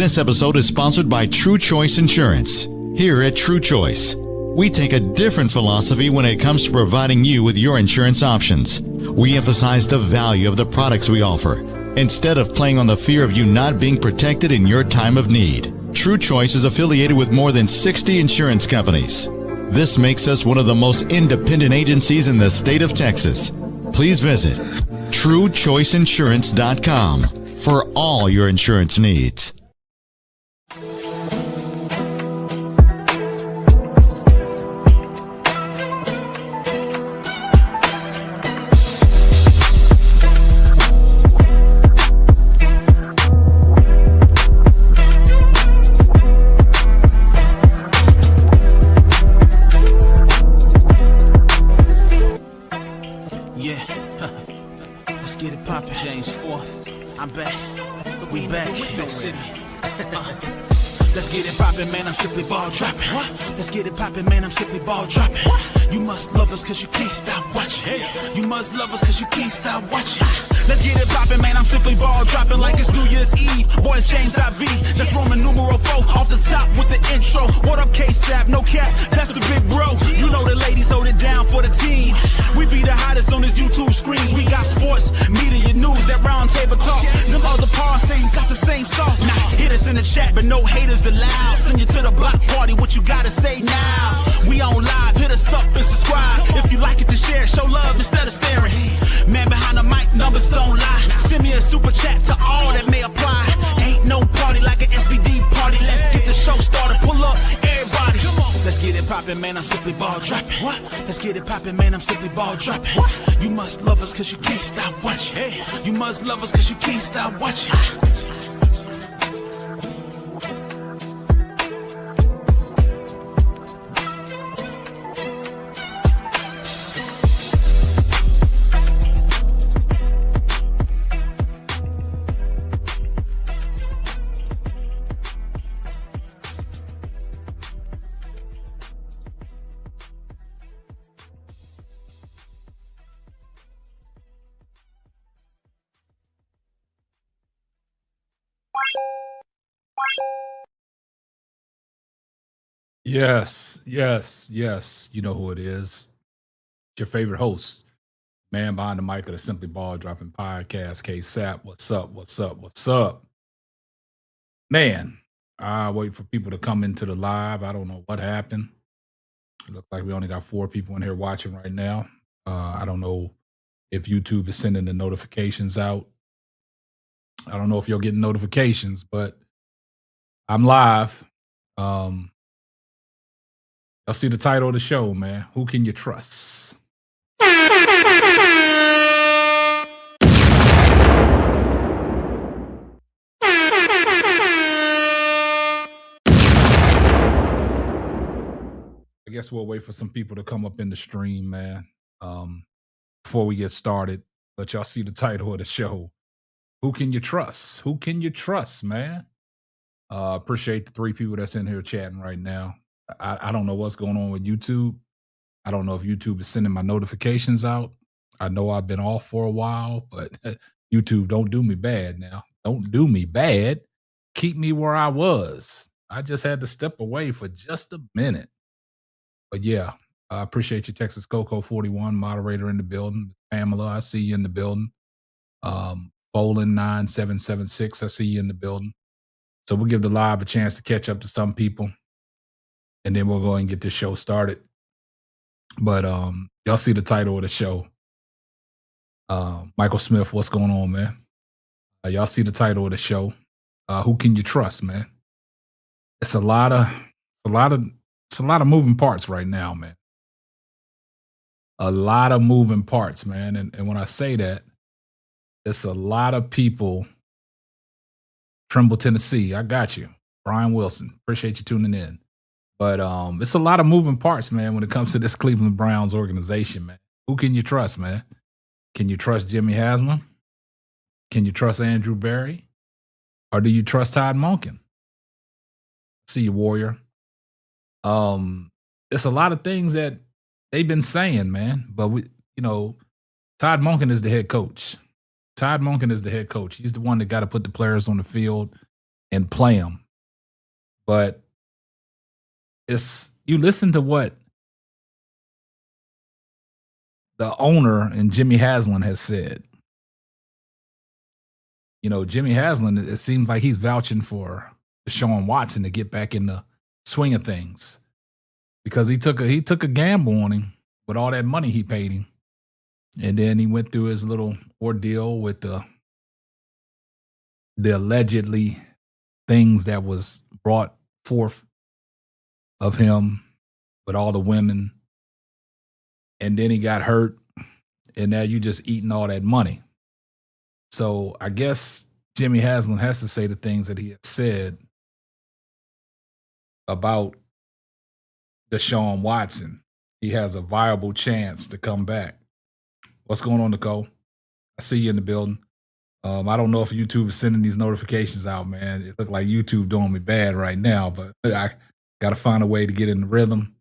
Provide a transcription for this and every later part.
This episode is sponsored by True Choice Insurance. Here at True Choice, we take a different philosophy when it comes to providing you with your insurance options. We emphasize the value of the products we offer, instead of playing on the fear of you not being protected in your time of need. True Choice is affiliated with more than 60 insurance companies. This makes us one of the most independent agencies in the state of Texas. Please visit TrueChoiceInsurance.com for all your insurance needs. Let's get it poppin', man, I'm simply ball dropping. You must love us cause you can't stop watching. You must love us cause you can't stop watching. Let's get it poppin', man, I'm simply ball dropping like it's New Year's Eve. Boy, it's James IV. That's Roman numeral 4 off the top with the intro. What up, K-Sap? No cap, that's the big bro. You know the ladies hold it down for the team. We be the hottest on this YouTube screens. We got sports, media, news, that round table talk. Them other parts ain't got the same sauce. Now, hit us in the chat, but no haters allowed. Send you to the block party, what you gotta say now? We on live, hit us up and subscribe. If you like it to share, show love instead of staring. Man behind the mic, numbers don't lie. Send me a super chat to all that may apply. Ain't no party like an SBD party. Let's get the show started, pull up, everybody. Let's get it poppin', man, I'm simply ball dropping. Let's get it poppin', man, I'm simply ball dropping. You must love us cause you can't stop watching. You must love us cause you can't stop watching. Yes. You know who it is. It's your favorite host, man behind the mic of the Simply Ball Dropping Podcast, K-Sap. What's up? Man, I wait for people to come into the live. I don't know what happened. It looks like we only got 4 people in here watching right now. I don't know if YouTube is sending the notifications out. I don't know if you're getting notifications, but I'm live. Y'all see the title of the show, man. Who can you trust? I guess we'll wait for some people to come up in the stream, man, before we get started. But y'all see the title of the show. Who can you trust? Who can you trust, man? Appreciate the 3 people that's in here chatting right now. I don't know what's going on with YouTube. I don't know if YouTube is sending my notifications out. I know I've been off for a while, but YouTube, don't do me bad now. Don't do me bad. Keep me where I was. I just had to step away for just a minute. But yeah, I appreciate you, Texas Coco 41, moderator in the building. Pamela, I see you in the building. Bowling 9776, I see you in the building. So we'll give the live a chance to catch up to some people. And then we'll go and get this show started. But y'all see the title of the show. Michael Smith, what's going on, man? Y'all see the title of the show. Who can you trust, man? It's a lot of moving parts right now, man. A lot of moving parts, man. And when I say that, it's a lot of people. Trimble, Tennessee, I got you. Brian Wilson, appreciate you tuning in. But it's a lot of moving parts, man, when it comes to this Cleveland Browns organization, man. Who can you trust, man? Can you trust Jimmy Haslam? Can you trust Andrew Berry? Or do you trust Todd Monken? See you, Warrior. It's a lot of things that they've been saying, man. But Todd Monken is the head coach. He's the one that got to put the players on the field. and play him. But you listen to what the owner and Jimmy Haslam has said. Jimmy Haslam, it seems like he's vouching for Deshaun Watson to get back in the swing of things because he took a gamble on him with all that money he paid him. And then he went through his little ordeal with the allegedly things that was brought forth of him with all the women. And then he got hurt. And now you just eating all that money. So I guess Jimmy Haslam has to say the things that he has said about Deshaun Watson. He has a viable chance to come back. What's going on, Nicole? I see you in the building. I don't know if YouTube is sending these notifications out, man. It looked like YouTube doing me bad right now, but I got to find a way to get in the rhythm.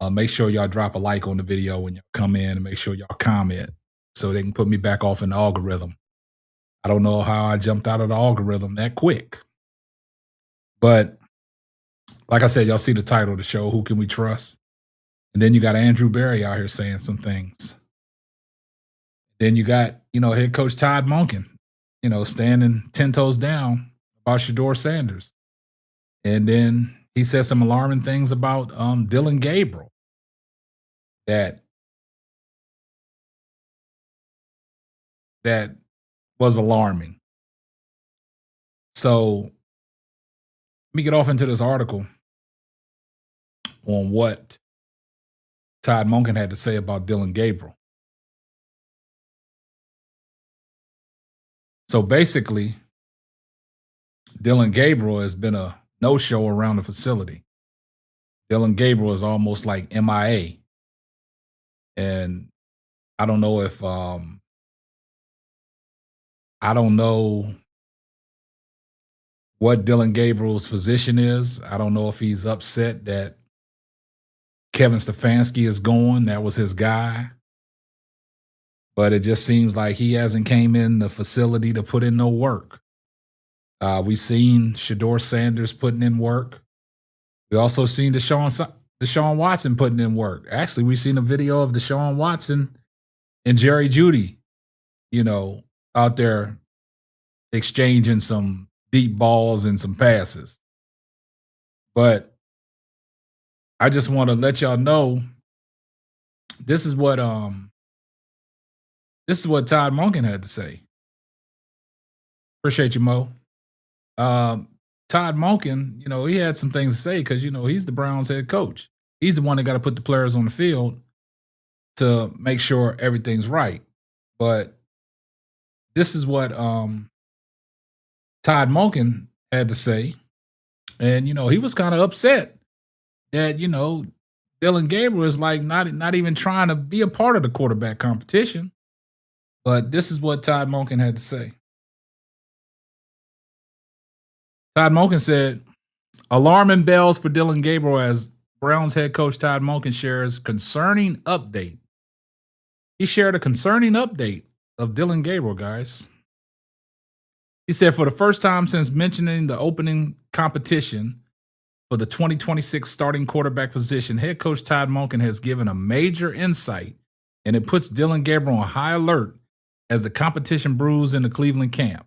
Make sure y'all drop a like on the video when y'all come in and make sure y'all comment so they can put me back off in the algorithm. I don't know how I jumped out of the algorithm that quick. But like I said, y'all see the title of the show, Who Can We Trust? And then you got Andrew Berry out here saying some things. Then you got, head coach Todd Monken, standing 10 toes down about Shedeur Sanders. And then he said some alarming things about Dylan Gabriel that was alarming. So let me get off into this article on what Todd Monken had to say about Dylan Gabriel. So basically, Dylan Gabriel has been a no-show around the facility. Dylan Gabriel is almost like MIA. And I don't know if I don't know what Dylan Gabriel's position is. I don't know if he's upset that Kevin Stefanski is gone. That was his guy. But it just seems like he hasn't came in the facility to put in no work. We've seen Shedeur Sanders putting in work. We also seen Deshaun Watson putting in work. Actually, we've seen a video of Deshaun Watson and Jerry Jeudy, out there exchanging some deep balls and some passes. But I just want to let y'all know this is what Todd Monken had to say. Appreciate you, Mo. Todd Monken, he had some things to say because, he's the Browns head coach. He's the one that got to put the players on the field to make sure everything's right. But this is what Todd Monken had to say. And, he was kind of upset that, Dylan Gabriel is like not even trying to be a part of the quarterback competition. But this is what Todd Monken had to say. Todd Monken said, alarming bells for Dylan Gabriel as Browns head coach Todd Monken shares concerning update. He shared a concerning update of Dylan Gabriel, guys. He said, for the first time since mentioning the opening competition for the 2026 starting quarterback position, head coach Todd Monken has given a major insight, and it puts Dylan Gabriel on high alert as the competition brews in the Cleveland camp.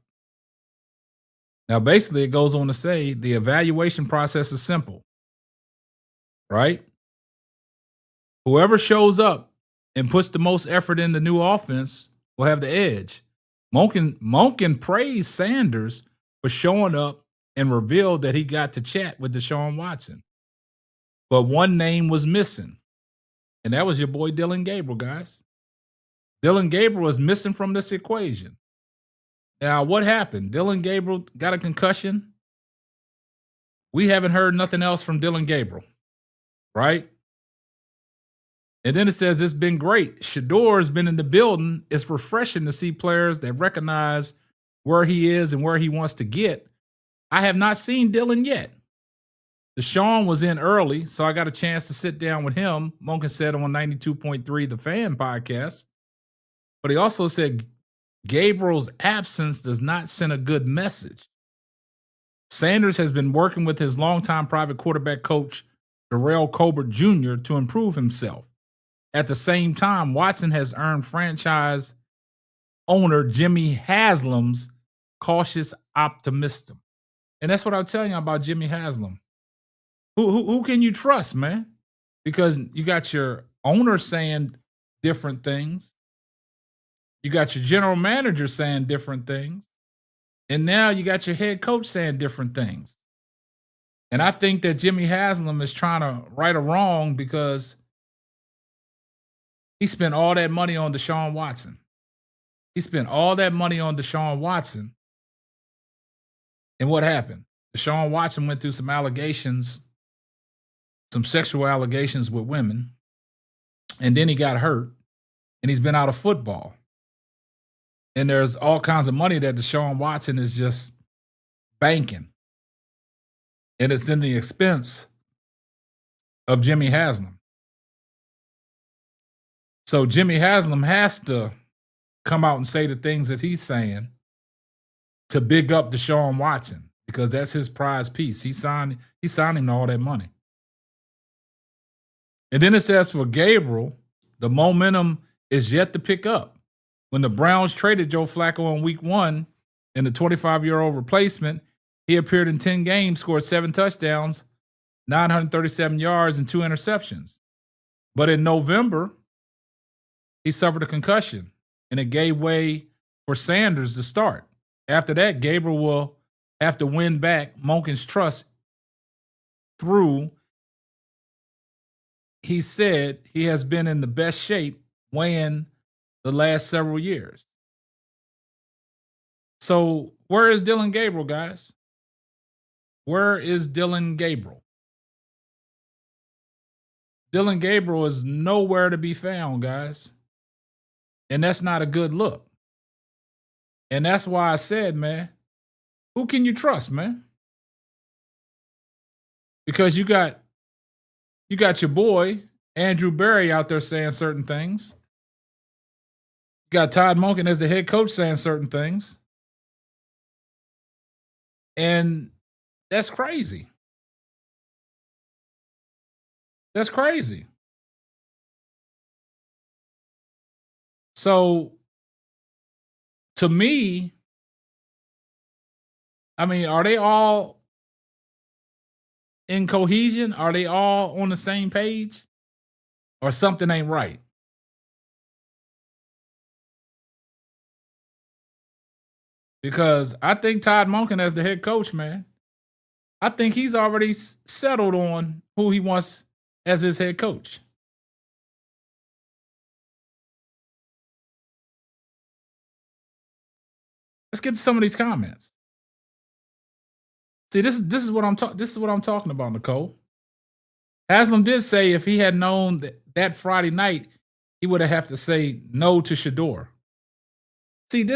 Now, basically, it goes on to say the evaluation process is simple, right? Whoever shows up and puts the most effort in the new offense will have the edge. Monken praised Sanders for showing up and revealed that he got to chat with Deshaun Watson. But one name was missing, and that was your boy Dylan Gabriel, guys. Dylan Gabriel is missing from this equation. Now, what happened? Dylan Gabriel got a concussion. We haven't heard nothing else from Dylan Gabriel, right? And then it says it's been great. Shedeur's been in the building. It's refreshing to see players that recognize where he is and where he wants to get. I have not seen Dylan yet. Deshaun was in early, so I got a chance to sit down with him. Monken said on 92.3 The Fan podcast. But he also said Gabriel's absence does not send a good message. Sanders has been working with his longtime private quarterback coach, Darrell Colbert Jr., to improve himself. At the same time, Watson has earned franchise owner Jimmy Haslam's cautious optimism. And that's what I'm telling you about Jimmy Haslam. Who can you trust, man? Because you got your owner saying different things. You got your general manager saying different things. And now you got your head coach saying different things. And I think that Jimmy Haslam is trying to right a wrong because he spent all that money on Deshaun Watson. He spent all that money on Deshaun Watson. And what happened? Deshaun Watson went through some allegations, some sexual allegations with women. And then he got hurt. And he's been out of football. And there's all kinds of money that Deshaun Watson is just banking. And it's in the expense of Jimmy Haslam. So Jimmy Haslam has to come out and say the things that he's saying to big up Deshaun Watson because that's his prize piece. He signed him to all that money. And then it says for Gabriel, the momentum is yet to pick up. When the Browns traded Joe Flacco in week 1 in the 25-year-old replacement, he appeared in 10 games, scored 7 touchdowns, 937 yards, and 2 interceptions. But in November, he suffered a concussion, and it gave way for Sanders to start. After that, Gabriel will have to win back Monken's trust through. He said he has been in the best shape weighing the last several years. So where is Dylan Gabriel, guys? Where is Dylan Gabriel? Dylan Gabriel is nowhere to be found, guys. And that's not a good look. And that's why I said, man, who can you trust, man? Because you got your boy, Andrew Berry, out there saying certain things. You got Todd Monken as the head coach saying certain things. And that's crazy. That's crazy. So, to me, I mean, are they all in cohesion? Are they all on the same page? Or something ain't right? Because I think Todd Monken as the head coach, man, I think he's already settled on who he wants as his head coach. Let's get to some of these comments. See, this is what I'm talking about, Nicole. Haslam did say if he had known that Friday night, he would have to say no to Shador. See,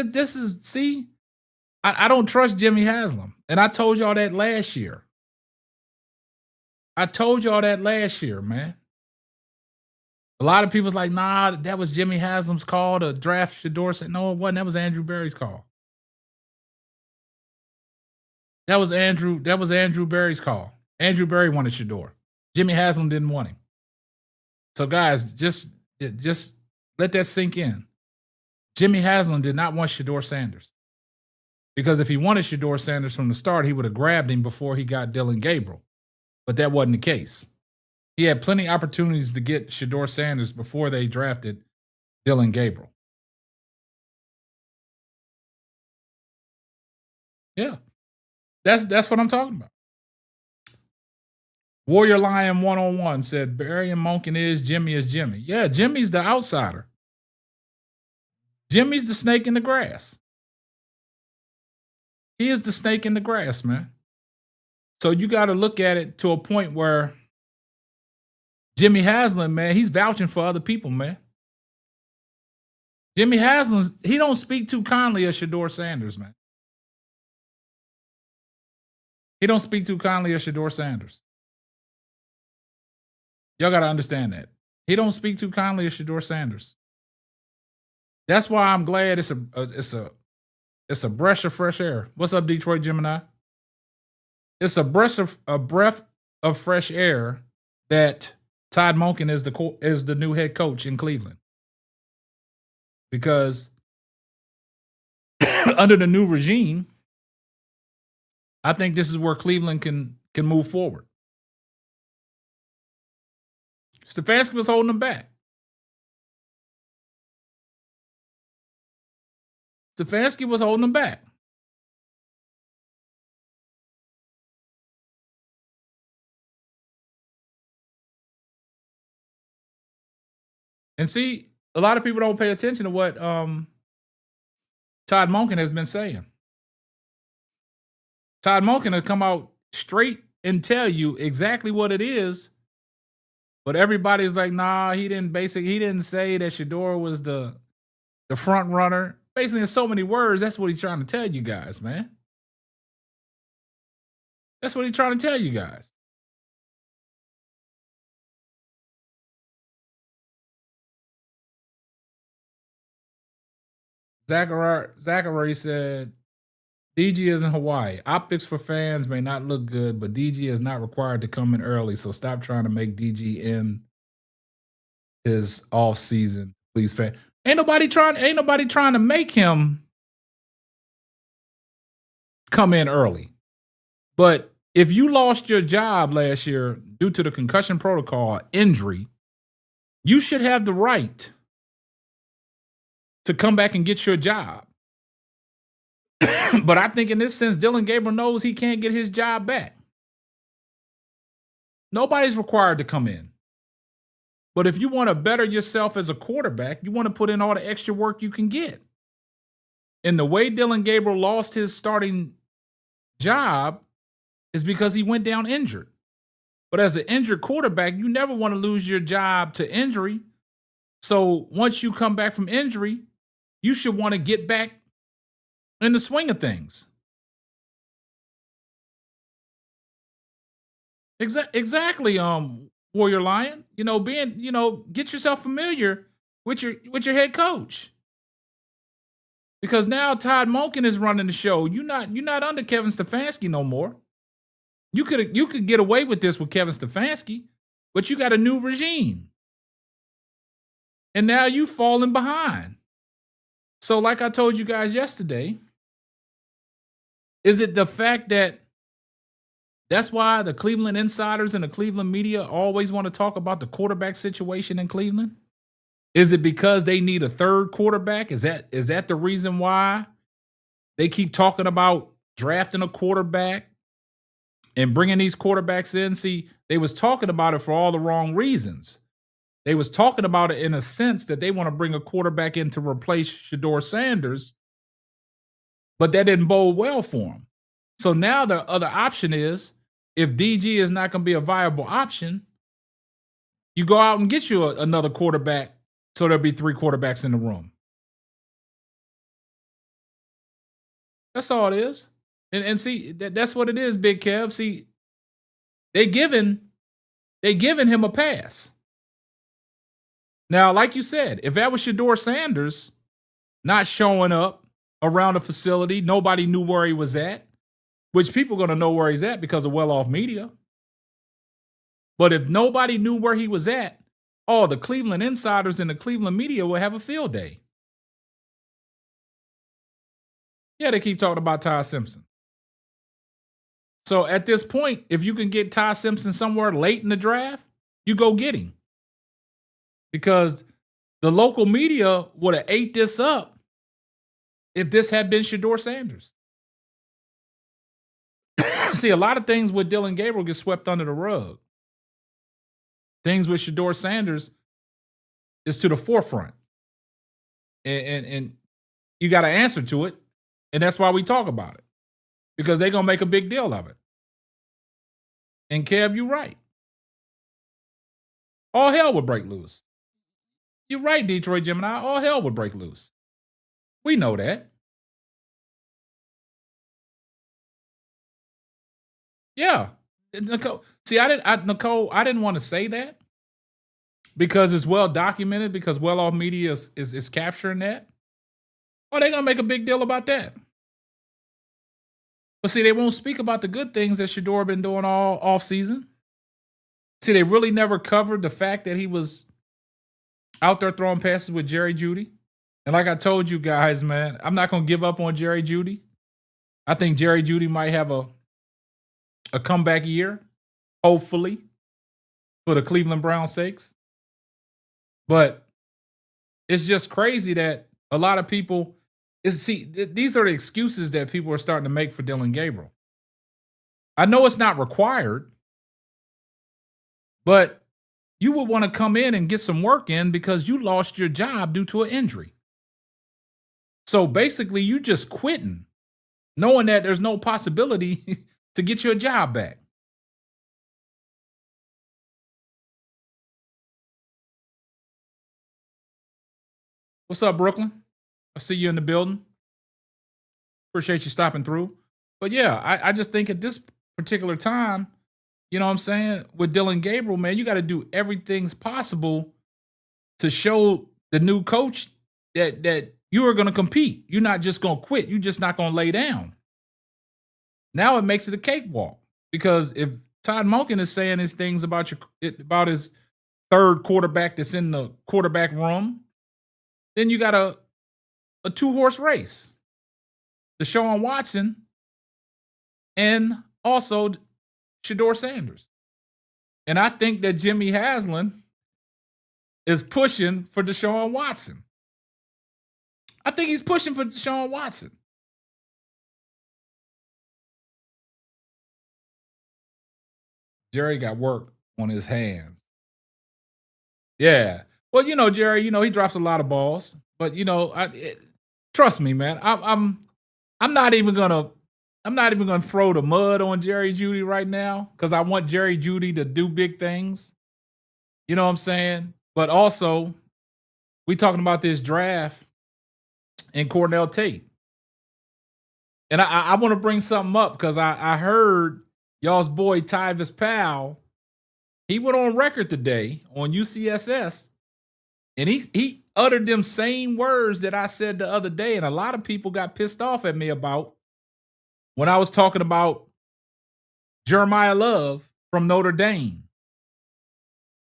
I don't trust Jimmy Haslam. And I told y'all that last year. Man. A lot of people's like, nah, that was Jimmy Haslam's call to draft Shador. Said, no, it wasn't. That was Andrew Berry's call. That was Andrew Berry's call. Andrew Berry wanted Shador. Jimmy Haslam didn't want him. So guys, just let that sink in. Jimmy Haslam did not want Shador Sanders. Because if he wanted Shador Sanders from the start, he would have grabbed him before he got Dylan Gabriel. But that wasn't the case. He had plenty of opportunities to get Shador Sanders before they drafted Dylan Gabriel. Yeah. That's what I'm talking about. Warrior Lion 101 said Barry and Monken is Jimmy. Yeah, Jimmy's the outsider. Jimmy's the snake in the grass. He is the snake in the grass, man. So you got to look at it to a point where Jimmy Haslam, man, he's vouching for other people, man. Jimmy Haslam, he don't speak too kindly of Shador Sanders, man. He don't speak too kindly of Shador Sanders. Y'all got to understand that. He don't speak too kindly of Shador Sanders. That's why I'm glad it's a breath of fresh air. What's up, Detroit Gemini? it's a breath of fresh air that Todd Monken is the new head coach in Cleveland, because under the new regime, I think this is where Cleveland can move forward. Stefanski was holding them back. Stefanski was holding them back. And see, a lot of people don't pay attention to what Todd Monken has been saying. Todd Monken will come out straight and tell you exactly what it is, but everybody's like, nah, he didn't say that Shedeur was the front runner. Basically, in so many words, that's what he's trying to tell you guys, man. That's what he's trying to tell you guys. Zachary said, DG is in Hawaii. Optics for fans may not look good, but DG is not required to come in early, so stop trying to make DG in his off season, please, fan. Ain't nobody trying to make him come in early. But if you lost your job last year due to the concussion protocol injury, you should have the right to come back and get your job. But I think in this sense, Dillon Gabriel knows he can't get his job back. Nobody's required to come in. But if you want to better yourself as a quarterback, you want to put in all the extra work you can get. And the way Dillon Gabriel lost his starting job is because he went down injured. But as an injured quarterback, you never want to lose your job to injury. So once you come back from injury, you should want to get back in the swing of things. Exactly, Warrior Lion. Get yourself familiar with your head coach. Because now Todd Monken is running the show. You're not under Kevin Stefanski no more. You could get away with this with Kevin Stefanski, but you got a new regime. And now you've fallen behind. So like I told you guys yesterday, is it the fact that that's why the Cleveland insiders and the Cleveland media always want to talk about the quarterback situation in Cleveland? Is it because they need a third quarterback? Is that the reason why they keep talking about drafting a quarterback and bringing these quarterbacks in? See, they was talking about it for all the wrong reasons. They was talking about it in a sense that they want to bring a quarterback in to replace Shedeur Sanders, but that didn't bode well for him. So now the other option is, if DG is not going to be a viable option, you go out and get you another quarterback, so there'll be 3 quarterbacks in the room. That's all it is. And see, that's what it is, Big Kev. See, they giving him a pass. Now, like you said, if that was Shedeur Sanders not showing up around the facility, nobody knew where he was at, which people are going to know where he's at because of well-off media. But if nobody knew where he was at, the Cleveland insiders and the Cleveland media will have a field day. Yeah, they keep talking about Ty Simpson. So at this point, if you can get Ty Simpson somewhere late in the draft, you go get him. Because the local media would have ate this up if this had been Shedeur Sanders. See, a lot of things with Dillon Gabriel get swept under the rug. Things with Shedeur Sanders is to the forefront. And you got to answer to it. And that's why we talk about it. Because they're going to make a big deal of it. And Kev, you're right. All hell would break loose. You're right, Detroit Gemini. All hell would break loose. We know that. Yeah. Nicole, see, Nicole, I didn't want to say that because it's well documented, because well-off media is capturing that. Oh, they're going to make a big deal about that. But see, they won't speak about the good things that Shador been doing all off season. See, they really never covered the fact that he was out there throwing passes with Jerry Jeudy. And like I told you guys, man, I'm not going to give up on Jerry Jeudy. I think Jerry Jeudy might have a comeback year, hopefully, for the Cleveland Browns' sakes. But it's just crazy that a lot of people these are the excuses that people are starting to make for Dylan Gabriel. I know it's not required, but you would want to come in and get some work in because you lost your job due to an injury. So basically, you just quitting, knowing that there's no possibility to get your job back. What's up, Brooklyn? I see you in the building. Appreciate you stopping through. But yeah, I just think at this particular time, you know what I'm saying? With Dylan Gabriel, man, you got to do everything possible to show the new coach that you are going to compete. You're not just going to quit. You're just not going to lay down. Now it makes it a cakewalk because if Todd Monken is saying his things about about his third quarterback that's in the quarterback room, then you got a 2-horse race. Deshaun Watson and also Shador Sanders. And I think that Jimmy Haslam is pushing for Deshaun Watson. I think he's pushing for Deshaun Watson. Jerry got work on his hands. Yeah. Well, you know, Jerry, you know, he drops a lot of balls. But, you know, trust me, man. I'm not even gonna throw the mud on Jerry Jeudy right now because I want Jerry Jeudy to do big things. You know what I'm saying? But also, we talking about this draft and Cornell Tate. And I want to bring something up because I heard y'all's boy Tyvis Powell. He went on record today on UCSS, and he uttered them same words that I said the other day, and a lot of people got pissed off at me about when I was talking about Jeremiah Love from Notre Dame.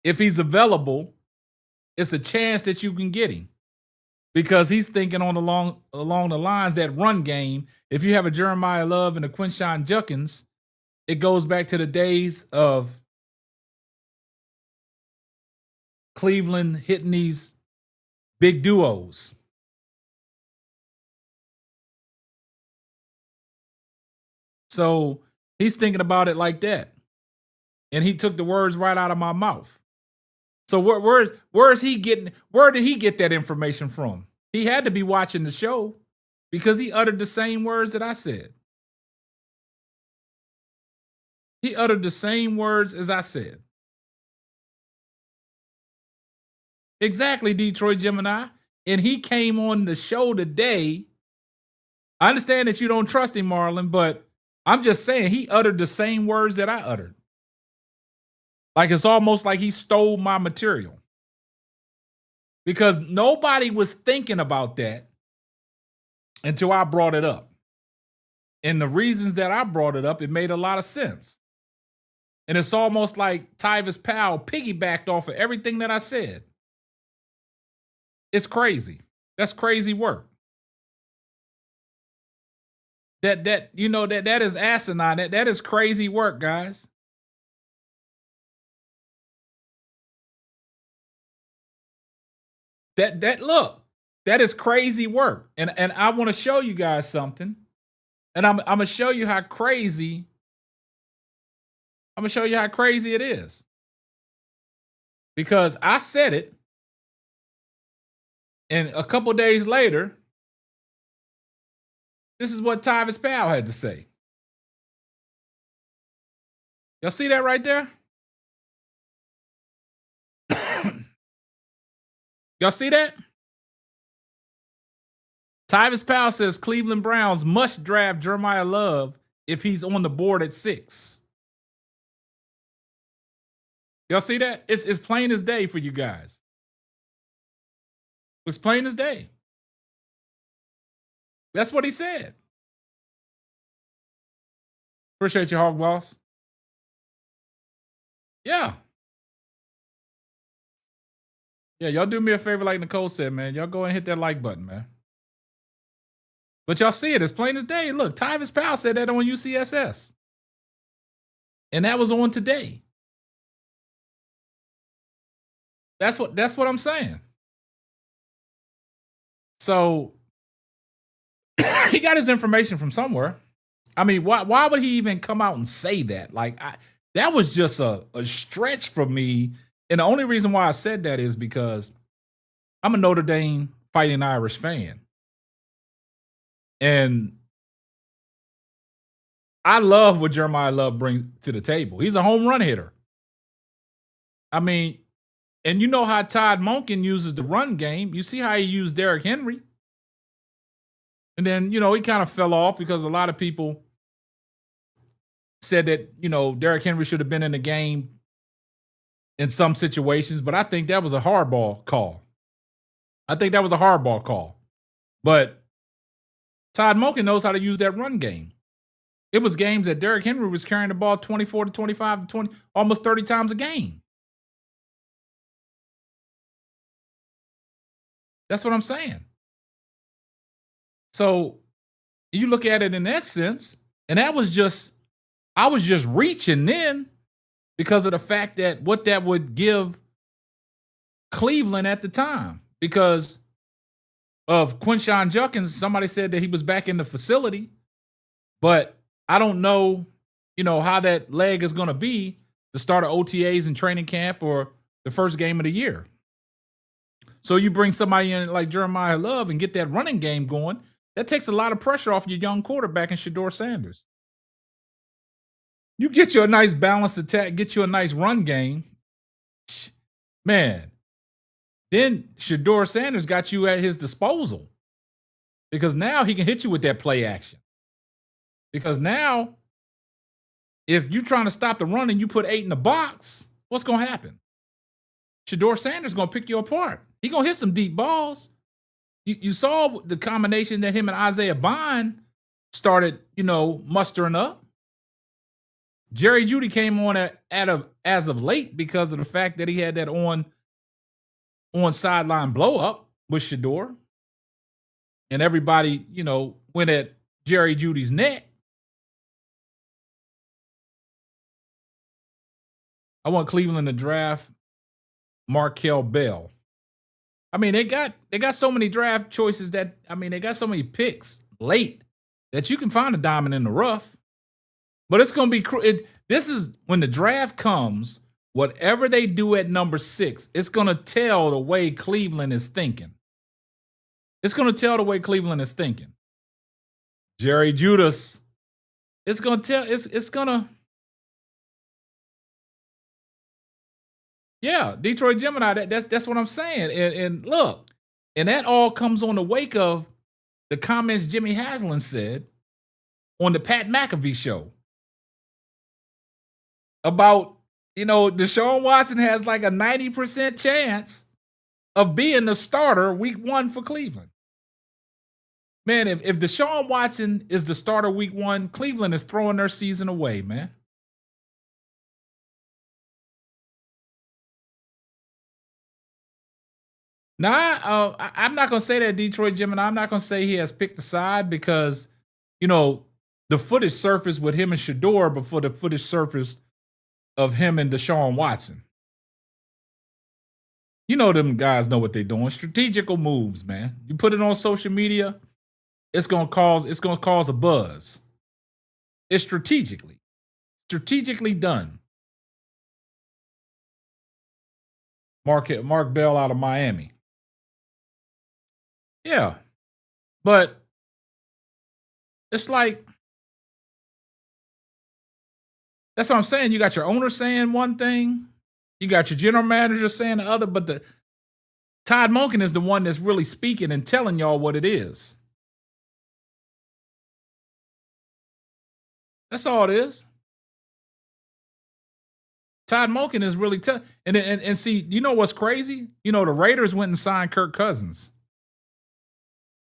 If he's available, it's a chance that you can get him because he's thinking along the lines that run game. If you have a Jeremiah Love and a Quinshon Judkins, it goes back to the days of Cleveland hitting these big duos. So he's thinking about it like that. And he took the words right out of my mouth. So where is he getting? Where did he get that information from? He had to be watching the show because he uttered the same words that I said. He uttered the same words as I said. Exactly, Detroit Gemini. And he came on the show today. I understand that you don't trust him, Marlon, but I'm just saying he uttered the same words that I uttered. Like it's almost like he stole my material. Because nobody was thinking about that until I brought it up. And the reasons that I brought it up, it made a lot of sense. And it's almost like Tyvis Powell piggybacked off of everything that I said. It's crazy. That's crazy work. That is asinine. That is crazy work, guys. Look, that is crazy work. And I want to show you guys something. And I'm gonna show you how crazy. I'm gonna show you how crazy it is. Because I said it, and a couple days later, this is what Tyvis Powell had to say. Y'all see that right there? Y'all see that? Tyvis Powell says Cleveland Browns must draft Jeremiah Love if he's on the board at 6. Y'all see that? It's plain as day for you guys. It's plain as day. That's what he said. Appreciate you, Hog Boss. Yeah. Yeah, y'all do me a favor like Nicole said, man. Y'all go and hit that like button, man. But y'all see it as plain as day. Look, Tyvis Powell said that on UCSS. And that was on today. That's what I'm saying. So he got his information from somewhere. I mean, why would he even come out and say that? Like, that was just a stretch for me. And the only reason why I said that is because I'm a Notre Dame Fighting Irish fan. And I love what Jeremiah Love brings to the table. He's a home run hitter. I mean, and you know how Todd Monken uses the run game. You see how he used Derrick Henry. And then, he kind of fell off because a lot of people said that, Derrick Henry should have been in the game in some situations. But I think that was a hardball call. But Todd Monken knows how to use that run game. It was games that Derrick Henry was carrying the ball 24 to 25 to 20, almost 30 times a game. That's what I'm saying. So you look at it in that sense, and I was just reaching then because of the fact that what that would give Cleveland at the time. Because of Quinshon Judkins, somebody said that he was back in the facility, but I don't know, how that leg is going to be the start of OTAs and training camp or the first game of the year. So you bring somebody in like Jeremiah Love and get that running game going. That takes a lot of pressure off your young quarterback in Shedeur Sanders. You get you a nice balanced attack, get you a nice run game. Man, then Shedeur Sanders got you at his disposal because now he can hit you with that play action. Because now, if you're trying to stop the run and you put 8 in the box, what's going to happen? Shedeur Sanders is going to pick you apart. He's going to hit some deep balls. You saw the combination that him and Isaiah Bond started, mustering up. Jerry Jeudy came on as of late because of the fact that he had that on sideline blow up with Shedeur. And everybody, went at Jerry Jeudy's neck. I want Cleveland to draft Markel Bell. I mean, they got so many draft choices they got so many picks late that you can find a diamond in the rough. But it's going to be this is when the draft comes, whatever they do at number 6, it's going to tell the way Cleveland is thinking. Jerry Judas. It's going to tell it's going to Yeah, Detroit Gemini. That's what I'm saying. And look, and that all comes on the wake of the comments Jimmy Haslam said on the Pat McAfee show about, Deshaun Watson has like a 90% chance of being the starter week 1 for Cleveland. Man, if Deshaun Watson is the starter week 1, Cleveland is throwing their season away, man. Now, I'm not going to say that Detroit Gemini. I'm not going to say he has picked a side because, the footage surfaced with him and Shedeur before the footage surfaced of him and Deshaun Watson. Them guys know what they're doing. Strategical moves, man. You put it on social media, it's going to cause a buzz. It's strategically done. Mark Bell out of Miami. Yeah. But it's like, that's what I'm saying. You got your owner saying one thing, you got your general manager saying the other, but the Todd Monken is the one that's really speaking and telling y'all what it is. That's all it is. Todd Monken is really tough. And see, you know what's crazy? The Raiders went and signed Kirk Cousins.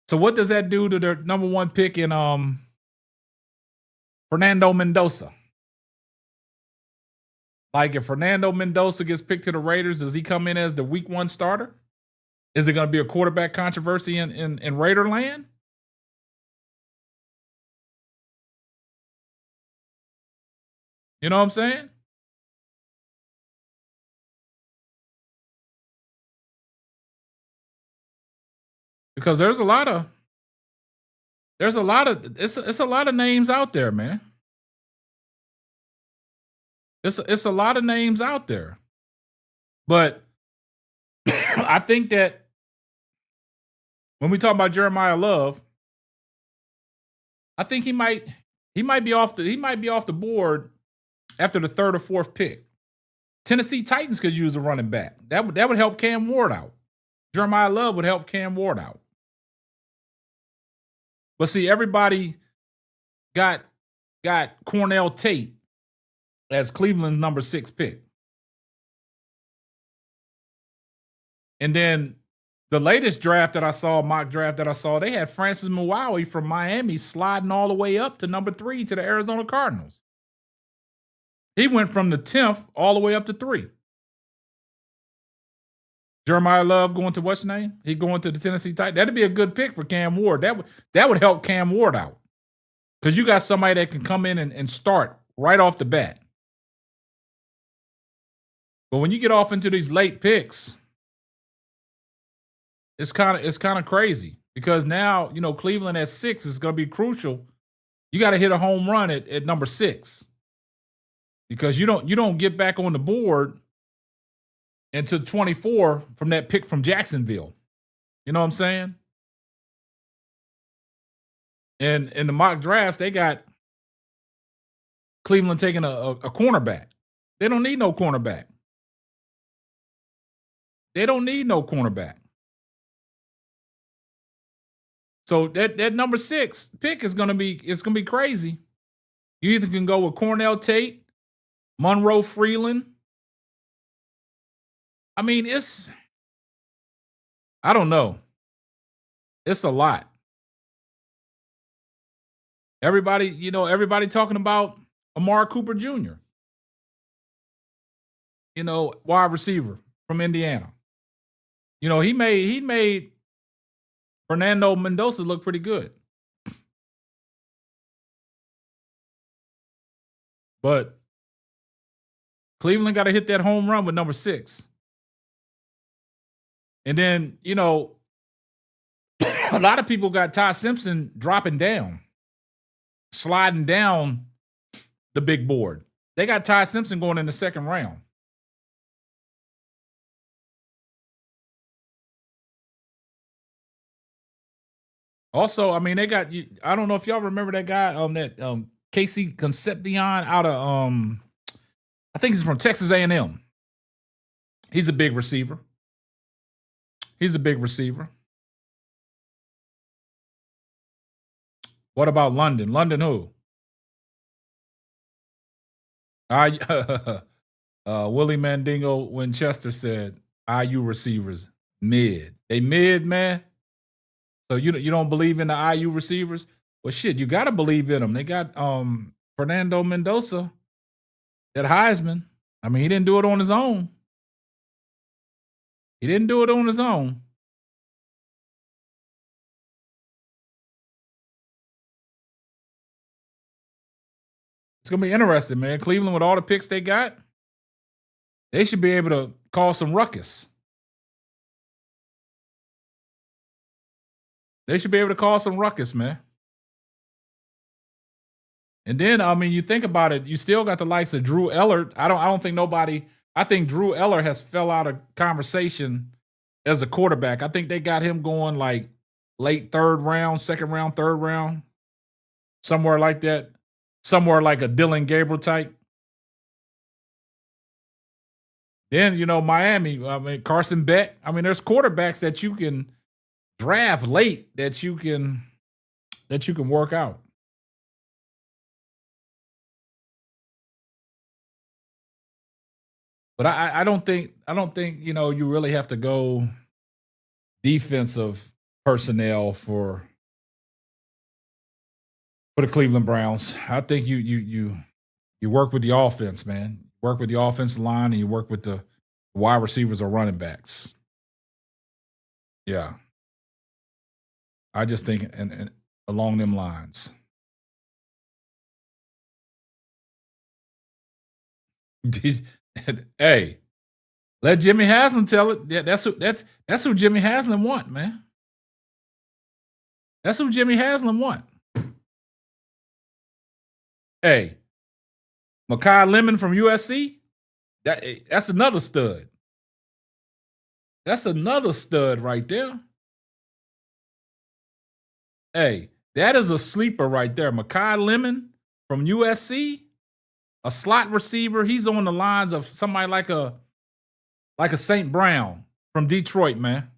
So what does that do to their number 1 pick in Fernando Mendoza. Like if Fernando Mendoza gets picked to the Raiders, does he come in as the week 1 starter? Is it going to be a quarterback controversy in Raider land? You know what I'm saying? Because it's a lot of names out there, man. It's a lot of names out there. But I think that when we talk about Jeremiah Love, I think he might be off the board after the 3rd or 4th pick. Tennessee Titans could use a running back. That would help Cam Ward out. Jeremiah Love would help Cam Ward out. But see, everybody got Cornell Tate as Cleveland's number 6 pick. And then the latest draft that I saw, mock draft that I saw, they had Francis Muawi from Miami sliding all the way up to number 3 to the Arizona Cardinals. He went from the 10th all the way up to 3. Jeremiah Love going to what's name? He going to the Tennessee Titans. That'd be a good pick for Cam Ward. That would help Cam Ward out. Because you got somebody that can come in and start right off the bat. But when you get off into these late picks, it's kind of crazy. Because now, Cleveland at 6 is going to be crucial. You got to hit a home run at number 6. Because you don't get back on the board into 24 from that pick from Jacksonville. You know what I'm saying? And in the mock drafts, they got Cleveland taking a cornerback. They don't need no cornerback. They don't need no cornerback. So that number 6 pick is gonna be crazy. You either can go with Cornell Tate, Monroe Freeland. I mean, I don't know. It's a lot. Everybody talking about Amari Cooper Jr. Wide receiver from Indiana. He made Fernando Mendoza look pretty good. But Cleveland got to hit that home run with number 6. And then, a lot of people got Ty Simpson dropping down, sliding down the big board. They got Ty Simpson going in the 2nd round. Also, I mean, they got, I don't know if y'all remember that guy, that Casey Concepcion out of, I think he's from Texas A&M. He's a big receiver. What about London? London who? Willie Mandingo Winchester said, IU receivers, mid. They mid, man. So you don't believe in the IU receivers? Well, shit, you got to believe in them. They got Fernando Mendoza, that Heisman. I mean, he didn't do it on his own. It's going to be interesting, man. Cleveland, with all the picks they got, they should be able to cause some ruckus. Man. And then, I mean, you think about it, you still got the likes of Drew Eller. I think Drew Eller has fell out of conversation as a quarterback. I think they got him going like late 3rd round, 2nd round, 3rd round, somewhere like that. Somewhere like a Dylan Gabriel type. Then, Miami, I mean, Carson Beck. I mean, there's quarterbacks that you can draft late that you can work out. But I don't think you really have to go defensive personnel for for the Cleveland Browns. I think you work with the offense, man. Work with the offensive line and you work with the wide receivers or running backs. Yeah. I just think and along them lines. Hey, let Jimmy Haslam tell it. Yeah, that's who Jimmy Haslam want, man. That's who Jimmy Haslam want. Hey, Makai Lemon from USC. That's another stud. That's another stud right there. Hey, that is a sleeper right there. Makai Lemon from USC, a slot receiver. He's on the lines of somebody like a St. Brown from Detroit, man.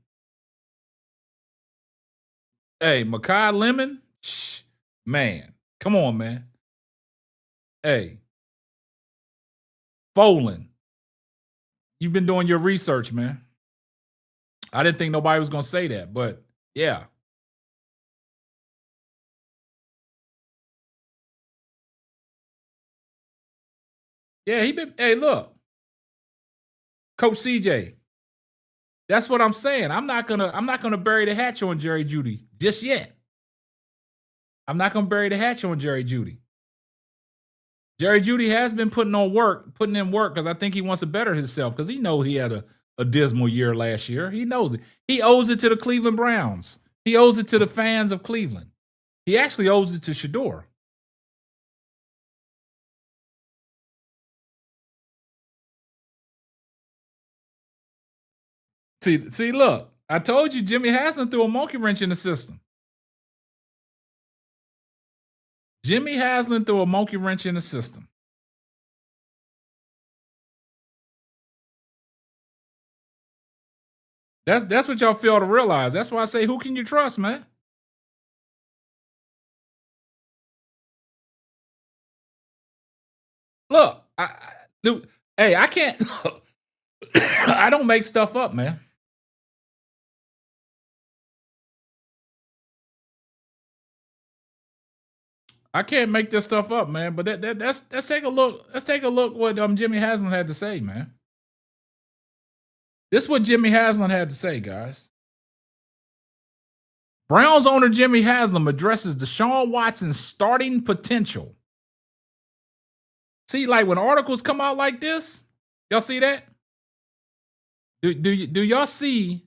Hey, Makai Lemon, man, come on, man. Hey, Folan, you've been doing your research, man. I didn't think nobody was going to say that, but yeah. Yeah, hey, look. Coach CJ. That's what I'm saying. I'm not gonna bury the hatch on Jerry Jeudy just yet. I'm not gonna bury the hatch on Jerry Jeudy. Jerry Jeudy has been putting in work because I think he wants to better himself because he knows he had a dismal year last year. He knows it. He owes it to the Cleveland Browns. He owes it to the fans of Cleveland. He actually owes it to Shador. See, look. I told you Jimmy Haslam threw a monkey wrench in the system. Jimmy Haslam threw a monkey wrench in the system. That's what y'all fail to realize. That's why I say, who can you trust, man? Look, I can't. I don't make stuff up, man. I can't make this stuff up, man. But let's take a look. Let's take a look what Jimmy Haslam had to say, man. This is what Jimmy Haslam had to say, guys. Browns owner Jimmy Haslam addresses Deshaun Watson's starting potential. See, like when articles come out like this, y'all see that? Do y'all see?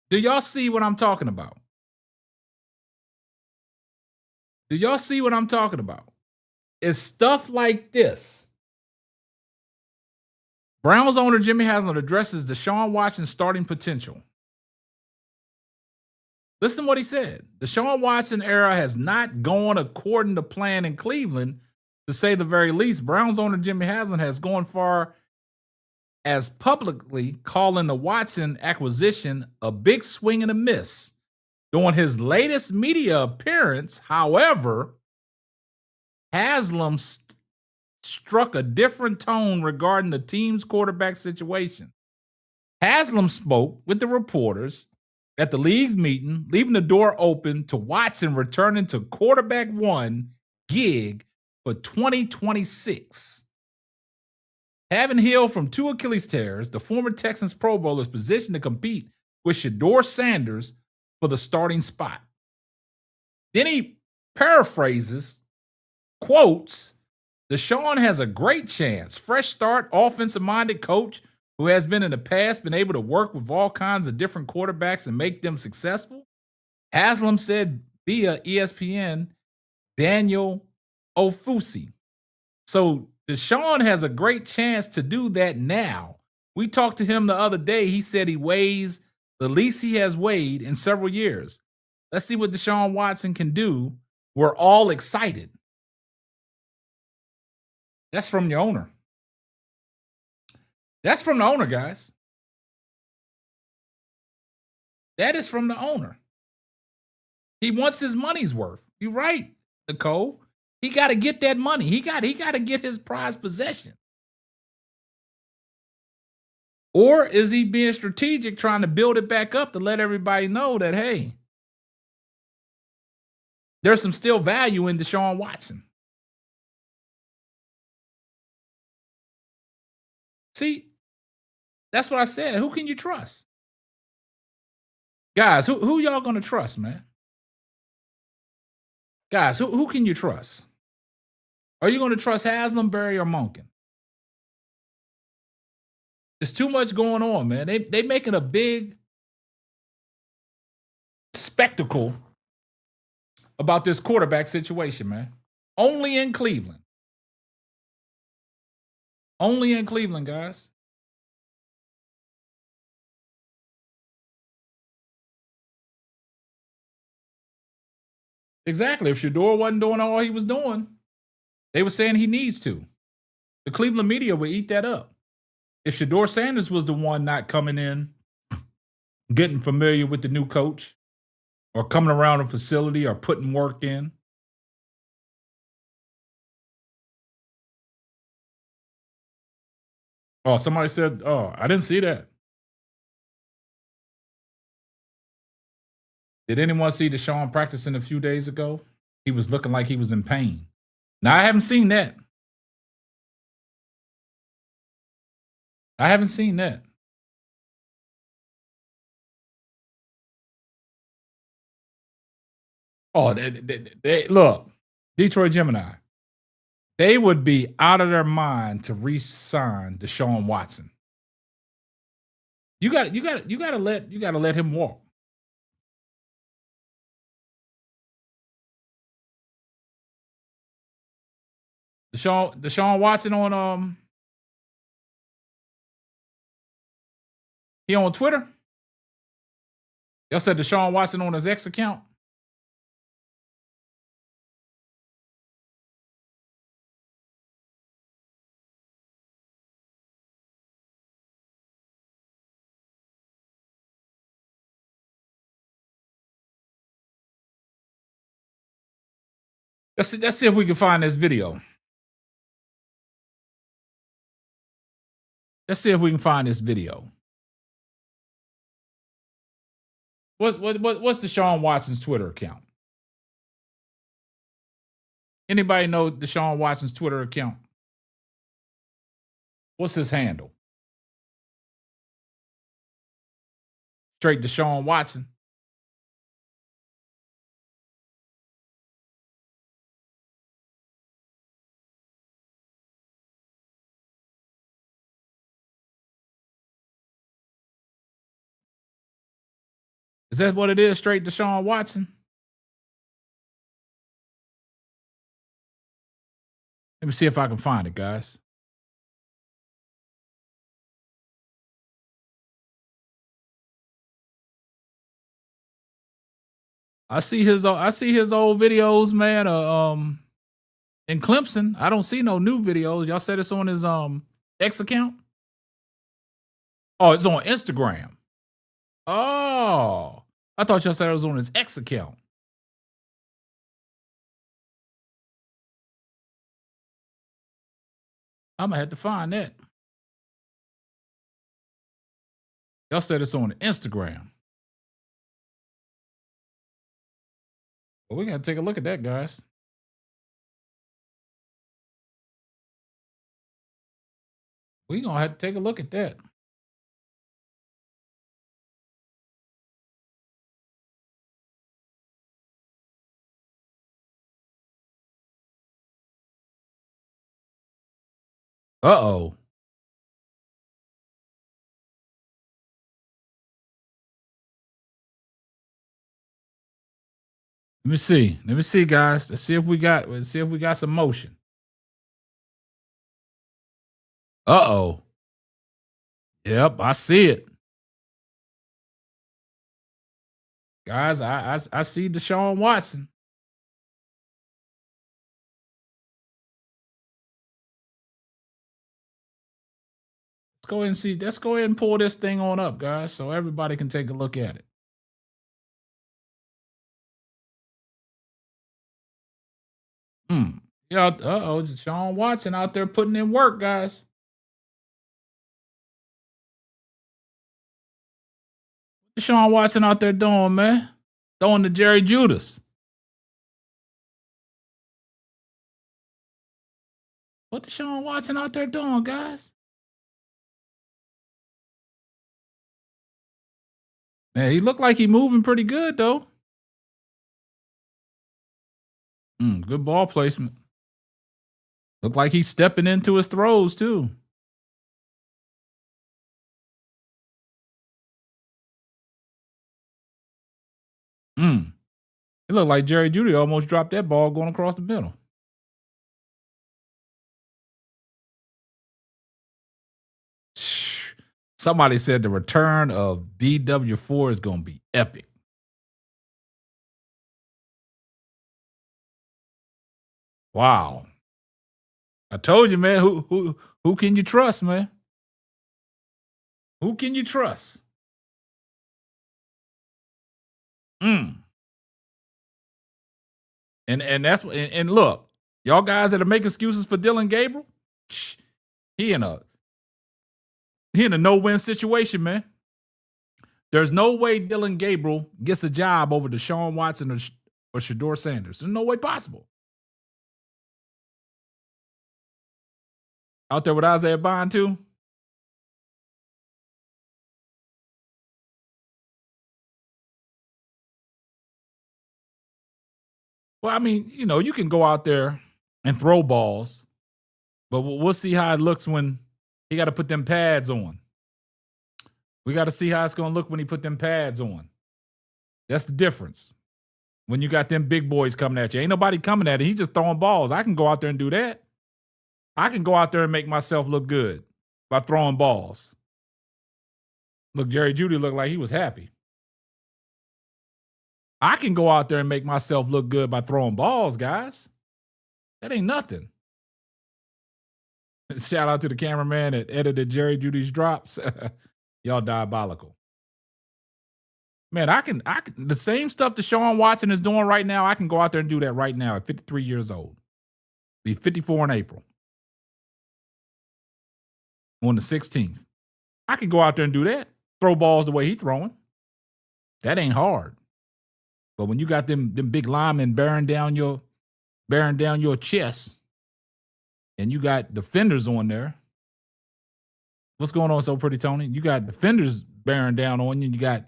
Do y'all see what I'm talking about? Do y'all see what I'm talking about? It's stuff like this. Browns owner Jimmy Haslam addresses Deshaun Watson's starting potential. Listen to what he said. The Deshaun Watson era has not gone according to plan in Cleveland, to say the very least. Browns owner Jimmy Haslam has gone far as publicly calling the Watson acquisition a big swing and a miss. During his latest media appearance, however, Haslam struck a different tone regarding the team's quarterback situation. Haslam spoke with the reporters at the league's meeting, leaving the door open to Watson returning to quarterback one gig for 2026. Having healed from 2 Achilles tears, the former Texans Pro Bowler is positioned to compete with Shador Sanders for the starting spot. Then he paraphrases, quotes, Deshaun has a great chance. Fresh start, offensive-minded coach who has been in the past been able to work with all kinds of different quarterbacks and make them successful. Haslam said via ESPN Daniel Ofusi. So Deshaun has a great chance to do that now. We talked to him the other day. He said he weighs the least he has weighed in several years. Let's see what Deshaun Watson can do. We're all excited. That's from your owner. That's from the owner, guys. That is from the owner. He wants his money's worth. You're right, Nicole. He got to get that money. He got to get his prized possession. Or is he being strategic, trying to build it back up to let everybody know that, hey, there's some still value in Deshaun Watson. See, that's what I said. Who can you trust? Guys, who y'all gonna trust, man? Guys, who can you trust? Are you gonna trust Haslam, Berry, or Monken? There's too much going on, man. They making a big spectacle about this quarterback situation, man. Only in Cleveland. Only in Cleveland, guys. Exactly. If Shador wasn't doing all he was doing, they were saying he needs to. The Cleveland media would eat that up. If Shador Sanders was the one not coming in, getting familiar with the new coach, or coming around a facility or putting work in. Oh, somebody said, oh, I didn't see that. Did anyone see Deshaun practicing a few days ago? He was looking like he was in pain. Now, I haven't seen that. I haven't seen that. Oh, they look, Detroit Gemini. They would be out of their mind to re-sign Deshaun Watson. You got to let him walk. Deshaun Watson on he on Twitter. Y'all said Deshaun Watson on his X account. Let's see if we can find this video. Let's see if we can find this video. What's Deshaun Watson's Twitter account? Anybody know Deshaun Watson's Twitter account? What's his handle? Straight Deshaun Watson. Is that what it is? Straight Deshaun Watson? Let me see if I can find it, guys. I see his old videos, man. In Clemson, I don't see no new videos. Y'all said it's on his X account. Oh, it's on Instagram. Oh, I thought y'all said it was on his X account. I'm gonna have to find that. Y'all said it's on Instagram. Well, we gotta take a look at that, guys. We gonna have to take a look at that. Uh-oh. Let me see, guys. Let's see if we got some motion. Uh-oh. Yep, I see it. Guys, I see Deshaun Watson. Let's go ahead and pull this thing on up, guys, so everybody can take a look at it. Yeah, Deshaun Watson out there putting in work, guys. Deshaun Watson out there doing, man? Throwing to Jerry Judas. What Deshaun Watson out there doing, guys? Man, he looked like he moving pretty good, though. Good ball placement. Looked like he's stepping into his throws, too. It looked like Jerry Jeudy almost dropped that ball going across the middle. Somebody said the return of DW4 is going to be epic. Wow. I told you, man, who can you trust, man? Who can you trust? And that's and look, y'all guys that are making excuses for Dylan Gabriel, he in a no-win situation, man. There's no way Dylan Gabriel gets a job over Deshaun Watson or Shedeur Sanders. There's no way possible. Out there with Isaiah Bond, too? Well, I mean, you can go out there and throw balls, but we'll see how it looks when he got to put them pads on. We got to see how it's going to look when he put them pads on. That's the difference. When you got them big boys coming at you. Ain't nobody coming at it. He just throwing balls. I can go out there and do that. I can go out there and make myself look good by throwing balls. Look, Jerry Jeudy looked like he was happy. I can go out there and make myself look good by throwing balls, guys. That ain't nothing. Shout out to the cameraman that edited Jerry Jeudy's drops. Y'all diabolical. Man, I can the same stuff Deshaun Watson is doing right now, I can go out there and do that right now at 53 years old. Be 54 in April. On the 16th. I can go out there and do that. Throw balls the way he's throwing. That ain't hard. But when you got them big linemen bearing down your chest, and you got defenders on there. What's going on, so pretty Tony? You got defenders bearing down on you, and you got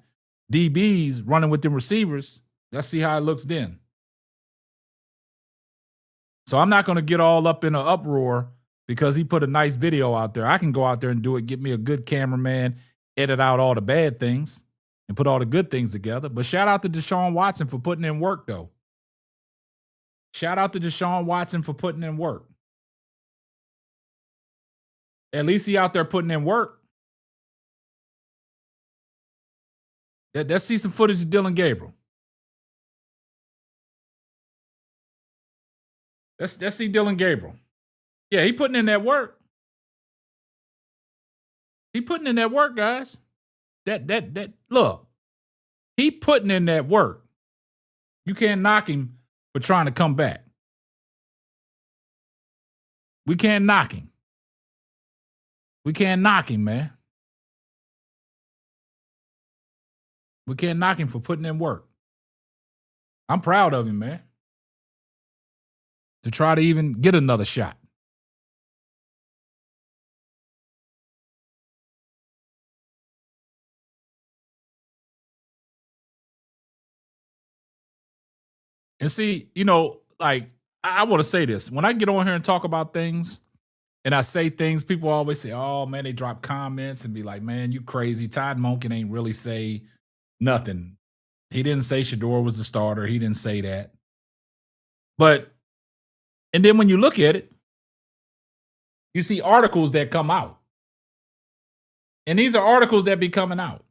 DBs running with them receivers. Let's see how it looks then. So I'm not going to get all up in an uproar because he put a nice video out there. I can go out there and do it, get me a good cameraman, edit out all the bad things, and put all the good things together. But shout out to Deshaun Watson for putting in work, though. Shout out to Deshaun Watson for putting in work. At least he out there putting in work. Let's see some footage of Dylan Gabriel. Let's see Dylan Gabriel. Yeah, he putting in that work. He putting in that work, guys. That look. He putting in that work. You can't knock him for trying to come back. We can't knock him. We can't knock him, man. We can't knock him for putting in work. I'm proud of him, man. To try to even get another shot. And see, like, I want to say this. When I get on here and talk about things, and I say things, people always say, oh, man, they drop comments and be like, man, you crazy. Todd Monken ain't really say nothing. He didn't say Shedeur was the starter. He didn't say that. And then when you look at it, you see articles that come out. And these are articles that be coming out.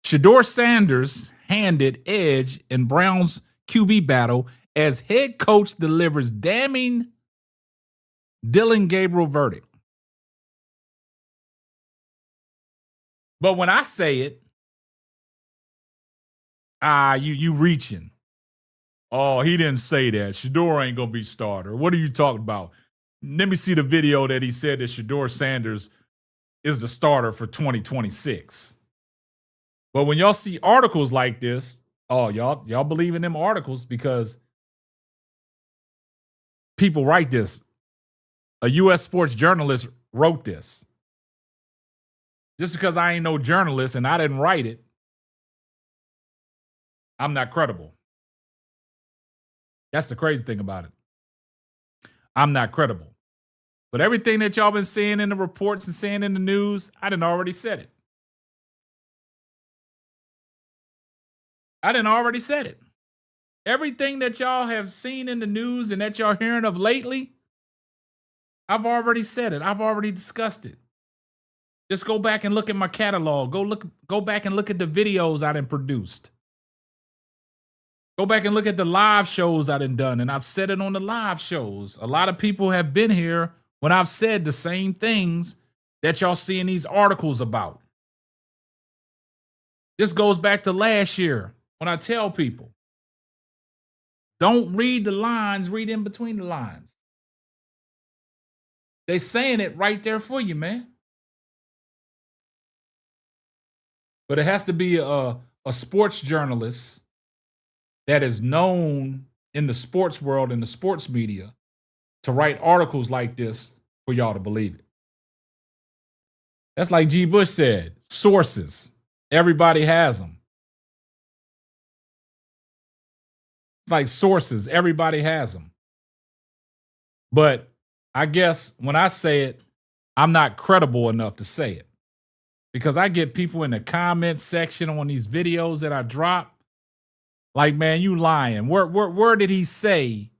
Shedeur Sanders handed edge in Browns QB battle as head coach delivers damning Dylan Gabriel verdict. But when I say it, you reaching. Oh, he didn't say that. Shedeur ain't gonna be starter. What are you talking about? Let me see the video that he said that Shedeur Sanders is the starter for 2026. But when y'all see articles like this, oh, y'all believe in them articles because people write this. A U.S. sports journalist wrote this. Just because I ain't no journalist and I didn't write it, I'm not credible. That's the crazy thing about it. I'm not credible. But everything that y'all been seeing in the reports and seeing in the news, I done already said it. I done already said it. Everything that y'all have seen in the news and that y'all hearing of lately, I've already said it. I've already discussed it. Just go back and look at my catalog. Go back and look at the videos I done produced. Go back and look at the live shows I done, and I've said it on the live shows. A lot of people have been here when I've said the same things that y'all see in these articles about. This goes back to last year when I tell people, don't read the lines, read in between the lines. They saying it right there for you, man. But it has to be a sports journalist that is known in the sports world and the sports media to write articles like this for y'all to believe it. That's like G. Bush said, sources. Everybody has them. It's like sources. Everybody has them. But I guess when I say it, I'm not credible enough to say it. Because I get people in the comment section on these videos that I drop. Like, man, you lying. Where did he say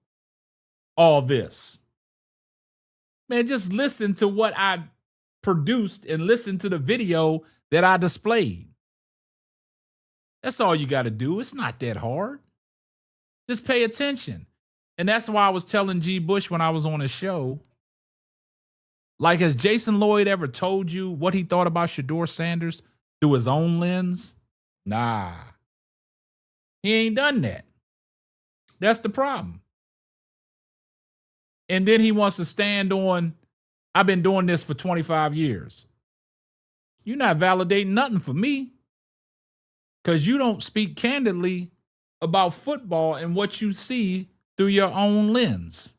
all this? Man, just listen to what I produced and listen to the video that I displayed. That's all you got to do. It's not that hard. Just pay attention. And that's why I was telling G. Bush when I was on his show, like, has Jason Lloyd ever told you what he thought about Shedeur Sanders through his own lens? Nah. He ain't done that. That's the problem. And then he wants to stand on, I've been doing this for 25 years. You're not validating nothing for me because you don't speak candidly about football and what you see through your own lens.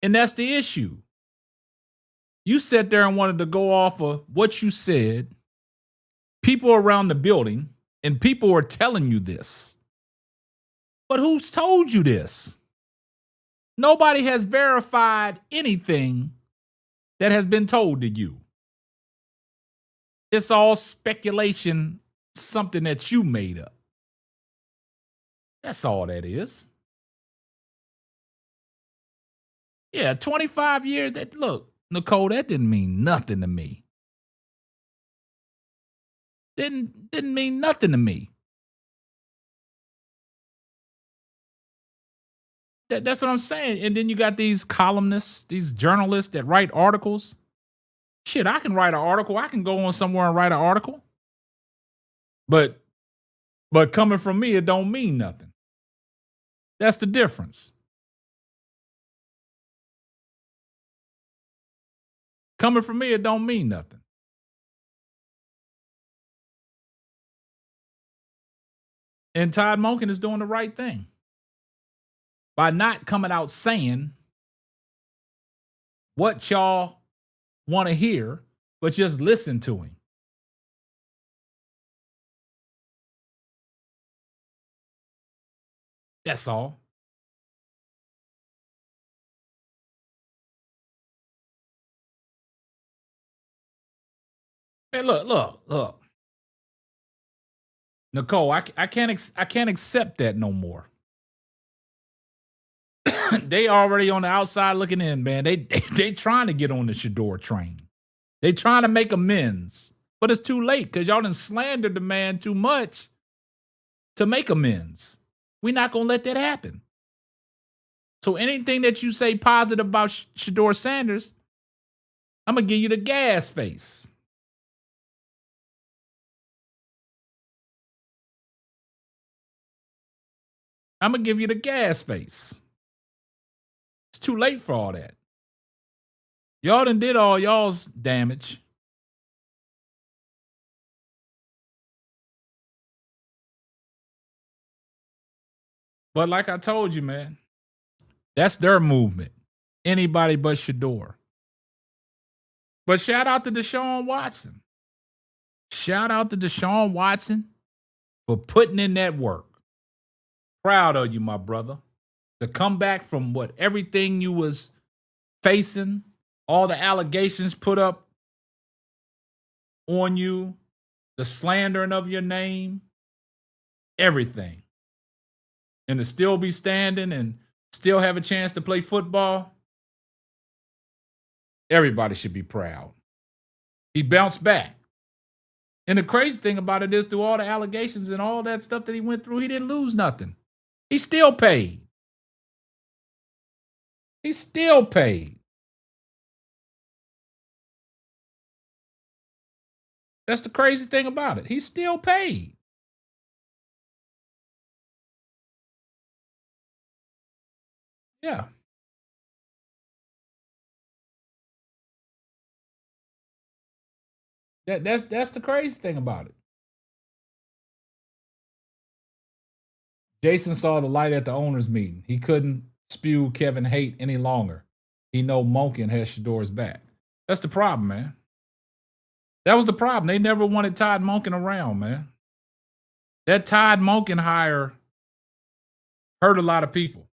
And that's the issue. You sat there and wanted to go off of what you said. People around the building and people are telling you this. But who's told you this? Nobody has verified anything that has been told to you. It's all speculation, something that you made up. That's all that is. Yeah, 25 years. Look, Nicole, that didn't mean nothing to me. Didn't mean nothing to me. That's what I'm saying. And then you got these columnists, these journalists that write articles. Shit, I can write an article. I can go on somewhere and write an article. But coming from me, it don't mean nothing. That's the difference. Coming from me, it don't mean nothing. And Todd Monken is doing the right thing by not coming out saying what y'all want to hear, but just listen to him. That's all. Hey, look. Nicole, I can't accept that no more. They already on the outside looking in, man. They trying to get on the Shedeur train. They trying to make amends, but it's too late because y'all done slandered the man too much to make amends. We're not gonna let that happen. So anything that you say positive about Shedeur Sanders, I'm gonna give you the gas face. I'm gonna give you the gas face. It's too late for all that. Y'all done did all y'all's damage. But like I told you, man, that's their movement. Anybody but Shador. But shout out to Deshaun Watson. Shout out to Deshaun Watson for putting in that work. Proud of you, my brother. To come back from what everything you was facing, all the allegations put up on you, the slandering of your name, everything. And to still be standing and still have a chance to play football, everybody should be proud. He bounced back. And the crazy thing about it is, through all the allegations and all that stuff that he went through, he didn't lose nothing. He still paid. He still paid. That's the crazy thing about it. He still paid. Yeah. That's the crazy thing about it. Jason saw the light at the owners' meeting. He couldn't spew Kevin hate any longer. He know Monken has Shador's back. That's the problem, man. That was the problem. They never wanted Todd Monken around, man. That Todd Monken hire hurt a lot of people.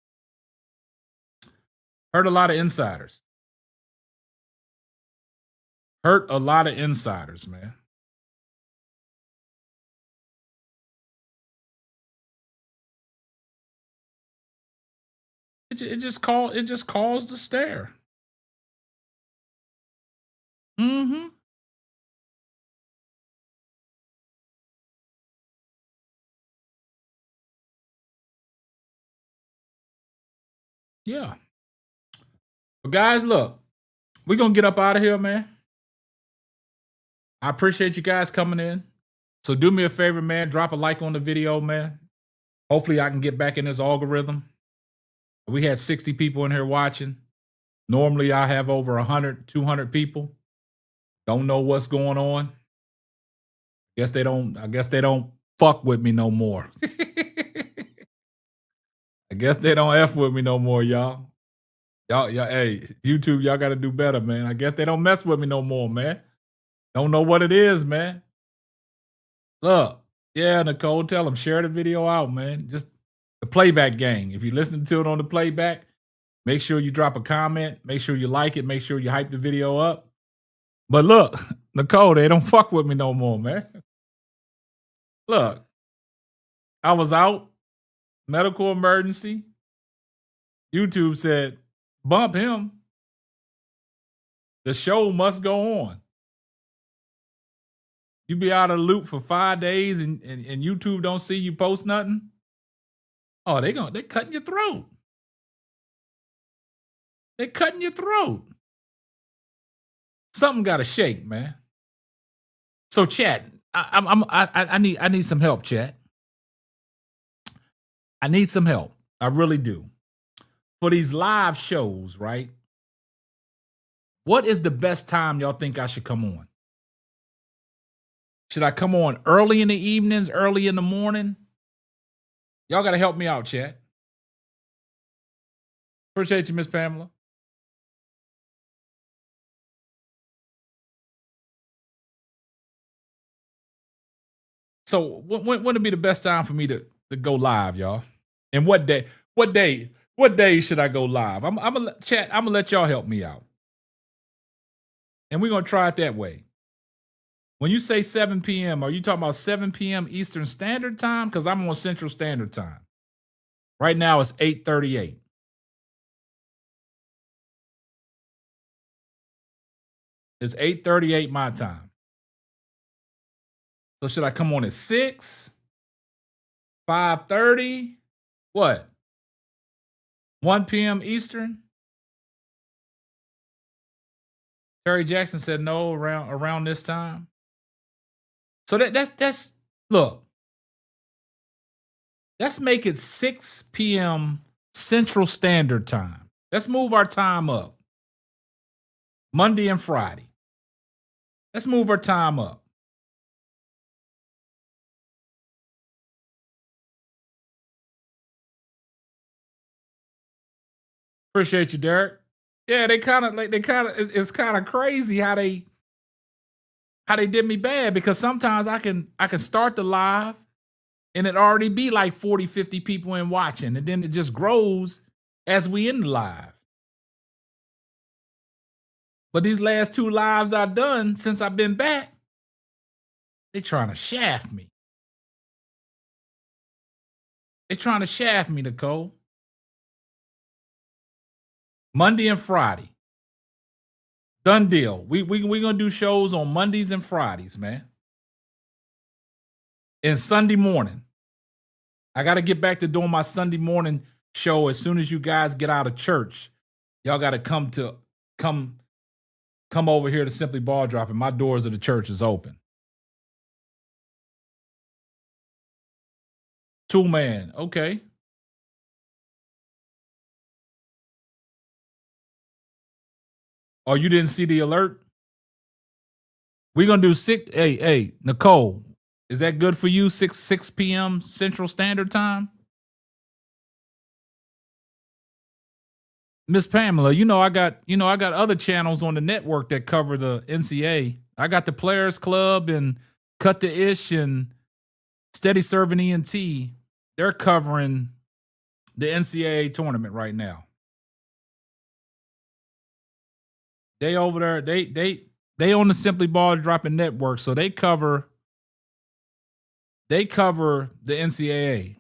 Hurt a lot of insiders. Hurt a lot of insiders, man. It just caused a stare. Mm-hmm. Yeah. But guys, look, we're gonna get up out of here, man. I appreciate you guys coming in. So do me a favor, man. Drop a like on the video, man. Hopefully I can get back in this algorithm. We had 60 people in here watching. Normally I have over 100, 200 people. Don't know what's going on. I guess they don't fuck with me no more. I guess they don't F with me no more, y'all. Y'all, hey, YouTube, y'all got to do better, man. I guess they don't mess with me no more, man. Don't know what it is, man. Look, yeah, Nicole, tell them, share the video out, man. Just the playback gang. If you're listening to it on the playback, make sure you drop a comment. Make sure you like it. Make sure you hype the video up. But look, Nicole, they don't fuck with me no more, man. Look, I was out, medical emergency. YouTube said, bump him. The show must go on. You be out of the loop for 5 days and YouTube don't see you post nothing. Oh, they cutting your throat. They cutting your throat. Something got to shake, man. So, chat, I need some help, chat. I need some help. I really do. For these live shows, right? What is the best time y'all think I should come on? Should I come on early in the evenings, early in the morning? Y'all got to help me out, chat. Appreciate you, Miss Pamela. So when would be the best time for me to go live, y'all? And what day? What day should I go live? I'm gonna chat. I'm gonna let y'all help me out, and we're gonna try it that way. When you say 7 p.m., are you talking about 7 p.m. Eastern Standard Time? Because I'm on Central Standard Time. Right now it's 8:38. It's 8:38 my time. So should I come on at 6? 5:30? What? 1 p.m. Eastern? Terry Jackson said no around this time. So that's look. Let's make it 6 p.m. Central Standard Time. Let's move our time up. Monday and Friday. Let's move our time up. Appreciate you, Derek. Yeah, they kind of like it's kind of crazy how they did me bad because sometimes I can start the live and it already be like 40, 50 people in watching, and then it just grows as we end the live. But these last two lives I've done since I've been back, they trying to shaft me. They trying to shaft me, Nicole. Monday and Friday. Done deal. We gonna do shows on Mondays and Fridays, man. And Sunday morning. I gotta get back to doing my Sunday morning show as soon as you guys get out of church. Y'all gotta come over here to Simply Ball Dropping. My doors of the church is open. 2-man. Okay. Oh, you didn't see the alert? We're gonna do 6. Hey, Nicole, is that good for you? 6 p.m. Central Standard Time? Miss Pamela, I got other channels on the network that cover the NCAA. I got the Players Club and Cut the Ish and Steady Serving ENT. They're covering the NCAA tournament right now. They over there, they on the Simply Ball Dropping network, so they cover the NCAA.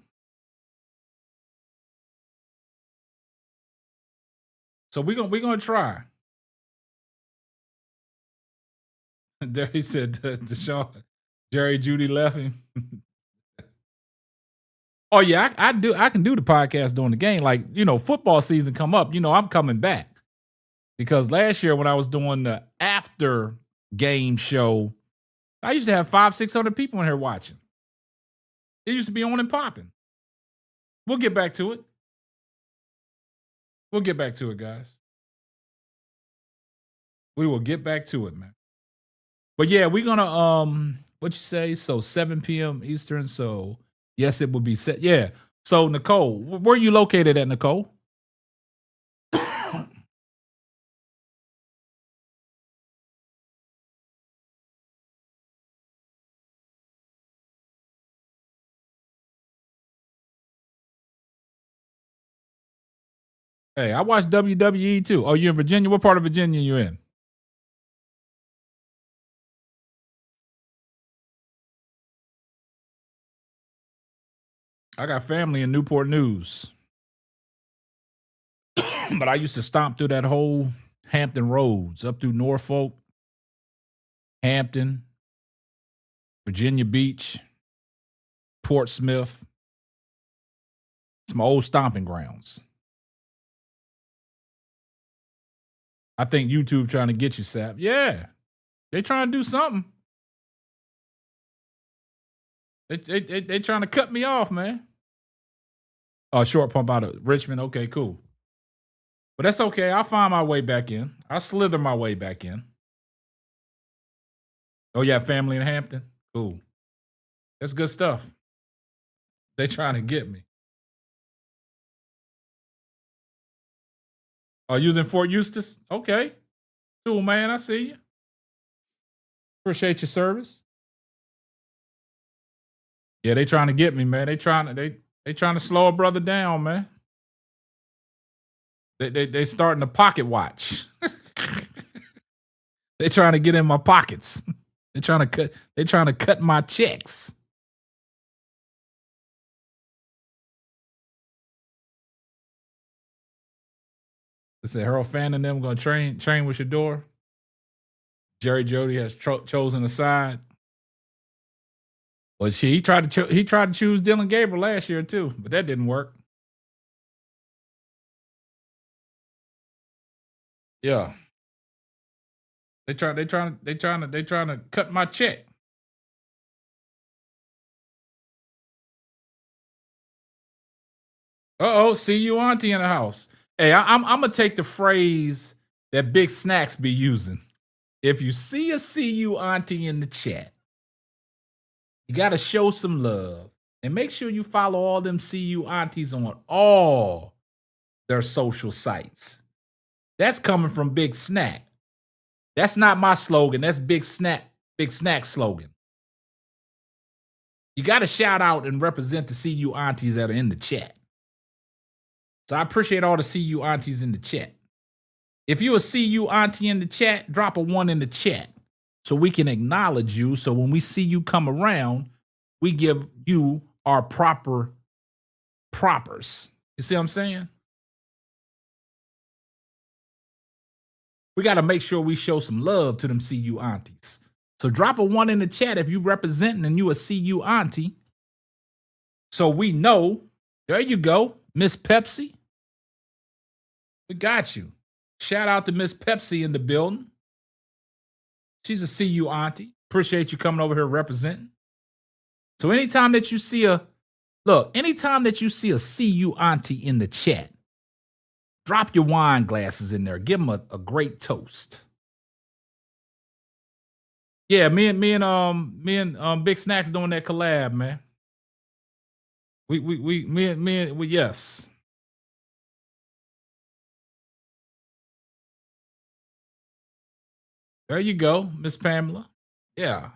So we're gonna try. There he said Deshaun, Jerry Judy left him. Oh yeah, I can do the podcast during the game. Like, football season come up, I'm coming back. Because last year when I was doing the after game show, I used to have 500-600 people in here watching. It used to be on and popping. We'll get back to it. We'll get back to it, guys. We will get back to it, man. But yeah, we're gonna what you say? So 7 p.m. Eastern. So yes, it would be set. Yeah. So Nicole, where are you located at, Nicole? Hey, I watch WWE too. Oh, you in Virginia? What part of Virginia you in? I got family in Newport News. But I used to stomp through that whole Hampton Roads, up through Norfolk, Hampton, Virginia Beach, Portsmouth. It's my old stomping grounds. I think YouTube trying to get you, Sap. Yeah. They trying to do something. They trying to cut me off, man. Short pump out of Richmond. Okay, cool. But that's okay. I'll find my way back in. I'll slither my way back in. Oh, yeah, family in Hampton? Cool. That's good stuff. They trying to get me. Oh, you was in Fort Eustis? Okay. Cool, man. I see you. Appreciate your service. Yeah, they trying to get me, man. They trying to slow a brother down, man. They starting to pocket watch. They trying to get in my pockets. They trying to cut my checks. They said Harold Fan and them going to train with your door. Jerry Jody has chosen a side. Well, he tried to choose Dylan Gabriel last year too, but that didn't work. Yeah, they trying to cut my check. See you auntie in the house. Hey, I'm gonna take the phrase that Big Snacks be using. If you see a see you auntie in the chat, you gotta show some love and make sure you follow all them see you aunties on all their social sites. That's coming from Big Snack. That's not my slogan. That's Big Snack slogan. You got to shout out and represent the CU aunties that are in the chat. So I appreciate all the CU aunties in the chat. If you're a CU auntie in the chat, drop a 1 in the chat so we can acknowledge you. So when we see you come around, we give you our propers. You see what I'm saying? We got to make sure we show some love to them CU aunties. So drop a 1 in the chat if you representing and you a CU auntie. So we know. There you go, Miss Pepsi. We got you. Shout out to Miss Pepsi in the building. She's a CU auntie. Appreciate you coming over here representing. So anytime that you see a CU auntie in the chat, drop your wine glasses in there. Give them a great toast. Yeah, me and Big Snacks doing that collab, man. We yes. There you go, Miss Pamela. Yeah.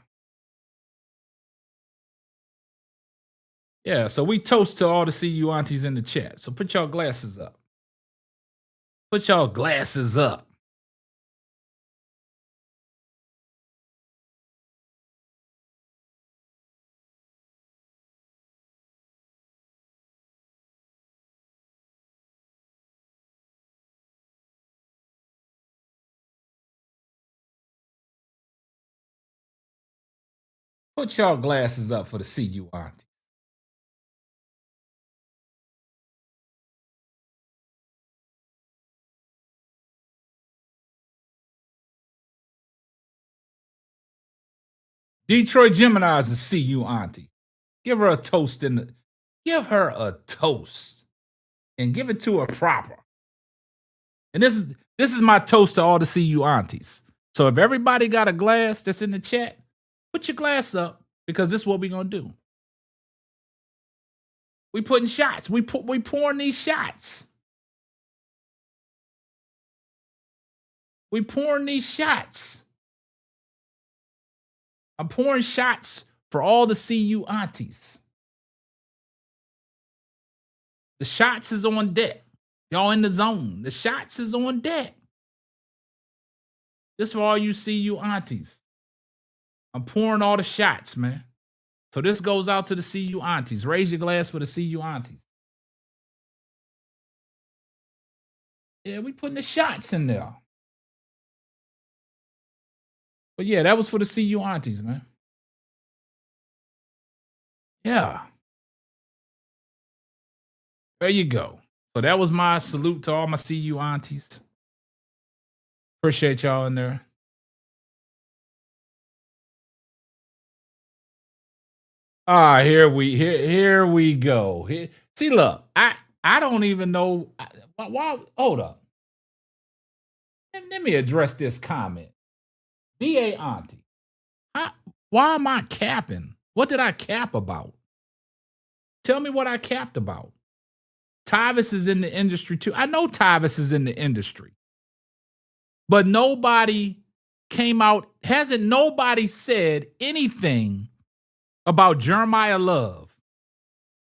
Yeah, so we toast to all the CU aunties in the chat. So put y'all glasses up. Put y'all glasses up. Put y'all glasses up for the CU auntie. Detroit Gemini is a CU auntie. Give her a toast and give it to her proper. And this is my toast to all the CU aunties. So if everybody got a glass that's in the chat, put your glass up because this is what we're gonna do. We putting shots. We pouring these shots. We pouring these shots. I'm pouring shots for all the CU aunties. The shots is on deck. Y'all in the zone. The shots is on deck. This for all you CU aunties. I'm pouring all the shots, man. So this goes out to the CU aunties. Raise your glass for the CU aunties. Yeah, we putting the shots in there. But yeah, that was for the CU aunties, man. Yeah. There you go. So that was my salute to all my CU aunties. Appreciate y'all in there. Here we go. See, look, I don't even know why. Hold up. Let me address this comment. BA auntie, why am I capping? What did I cap about? Tell me what I capped about. Tyvis is in the industry too. I know Tyvis is in the industry. But nobody came out, hasn't nobody said anything about Jeremiah Love.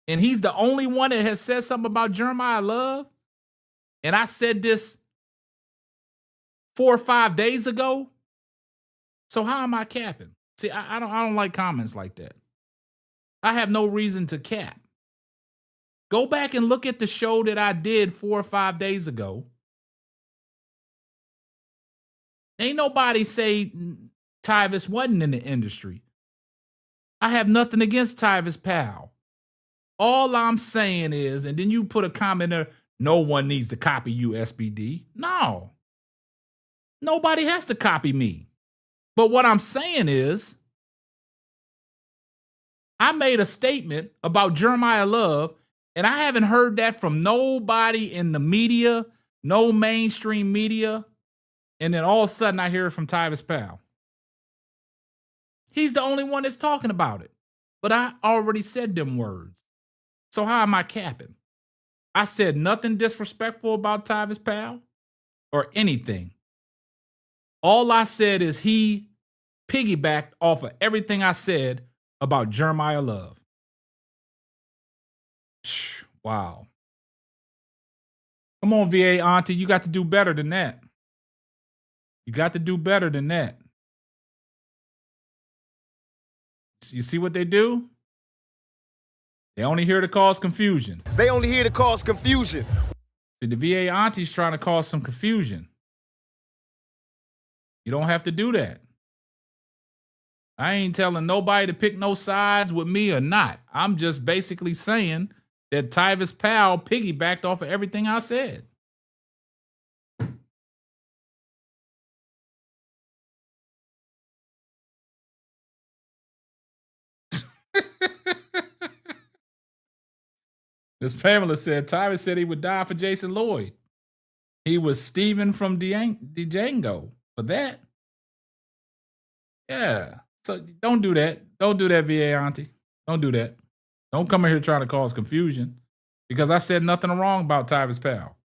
And he's the only one that has said something about Jeremiah Love. And I said this 4 or 5 days ago. So how am I capping? See, I don't like comments like that. I have no reason to cap. Go back and look at the show that I did 4 or 5 days ago. Ain't nobody say Tyvis wasn't in the industry. I have nothing against Tyvis Powell. All I'm saying is, and then you put a comment there, no one needs to copy you, SBD. No. Nobody has to copy me. But what I'm saying is, I made a statement about Jeremiah Love, and I haven't heard that from nobody in the media, no mainstream media. And then all of a sudden I hear it from Tyvis Powell. He's the only one that's talking about it. But I already said them words. So how am I capping? I said nothing disrespectful about Tyvis Powell. or anything. All I said is he piggybacked off of everything I said about Jeremiah Love. Wow. Come on, VA Auntie. You got to do better than that. You got to do better than that. You see what they do? They only here to cause confusion. They only here to cause confusion. See, the VA Auntie's trying to cause some confusion. You don't have to do that. I ain't telling nobody to pick no sides with me or not. I'm just basically saying that Tyvis Powell piggybacked off of everything I said. This Pamela said Tyvis said he would die for Jason Lloyd. He was Steven from Django for that. Yeah. So don't do that. Don't do that, VA Auntie. Don't do that. Don't come in here trying to cause confusion because I said nothing wrong about Tyvis Powell.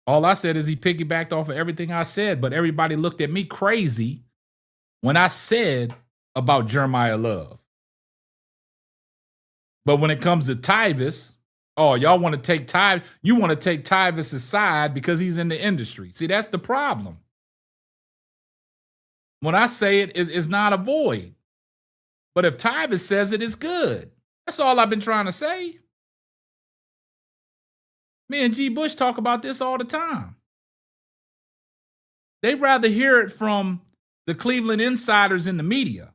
All I said is he piggybacked off of everything I said, but everybody looked at me crazy when I said about Jeremiah Love. But when it comes to Tyvis, oh, y'all want to take Tyvis, you want to take Tyvis' side because he's in the industry. See, that's the problem. When I say it, it's not a void. But if Tyvis says it, it's good. That's all I've been trying to say. Me and G. Bush talk about this all the time. They'd rather hear it from the Cleveland insiders in the media.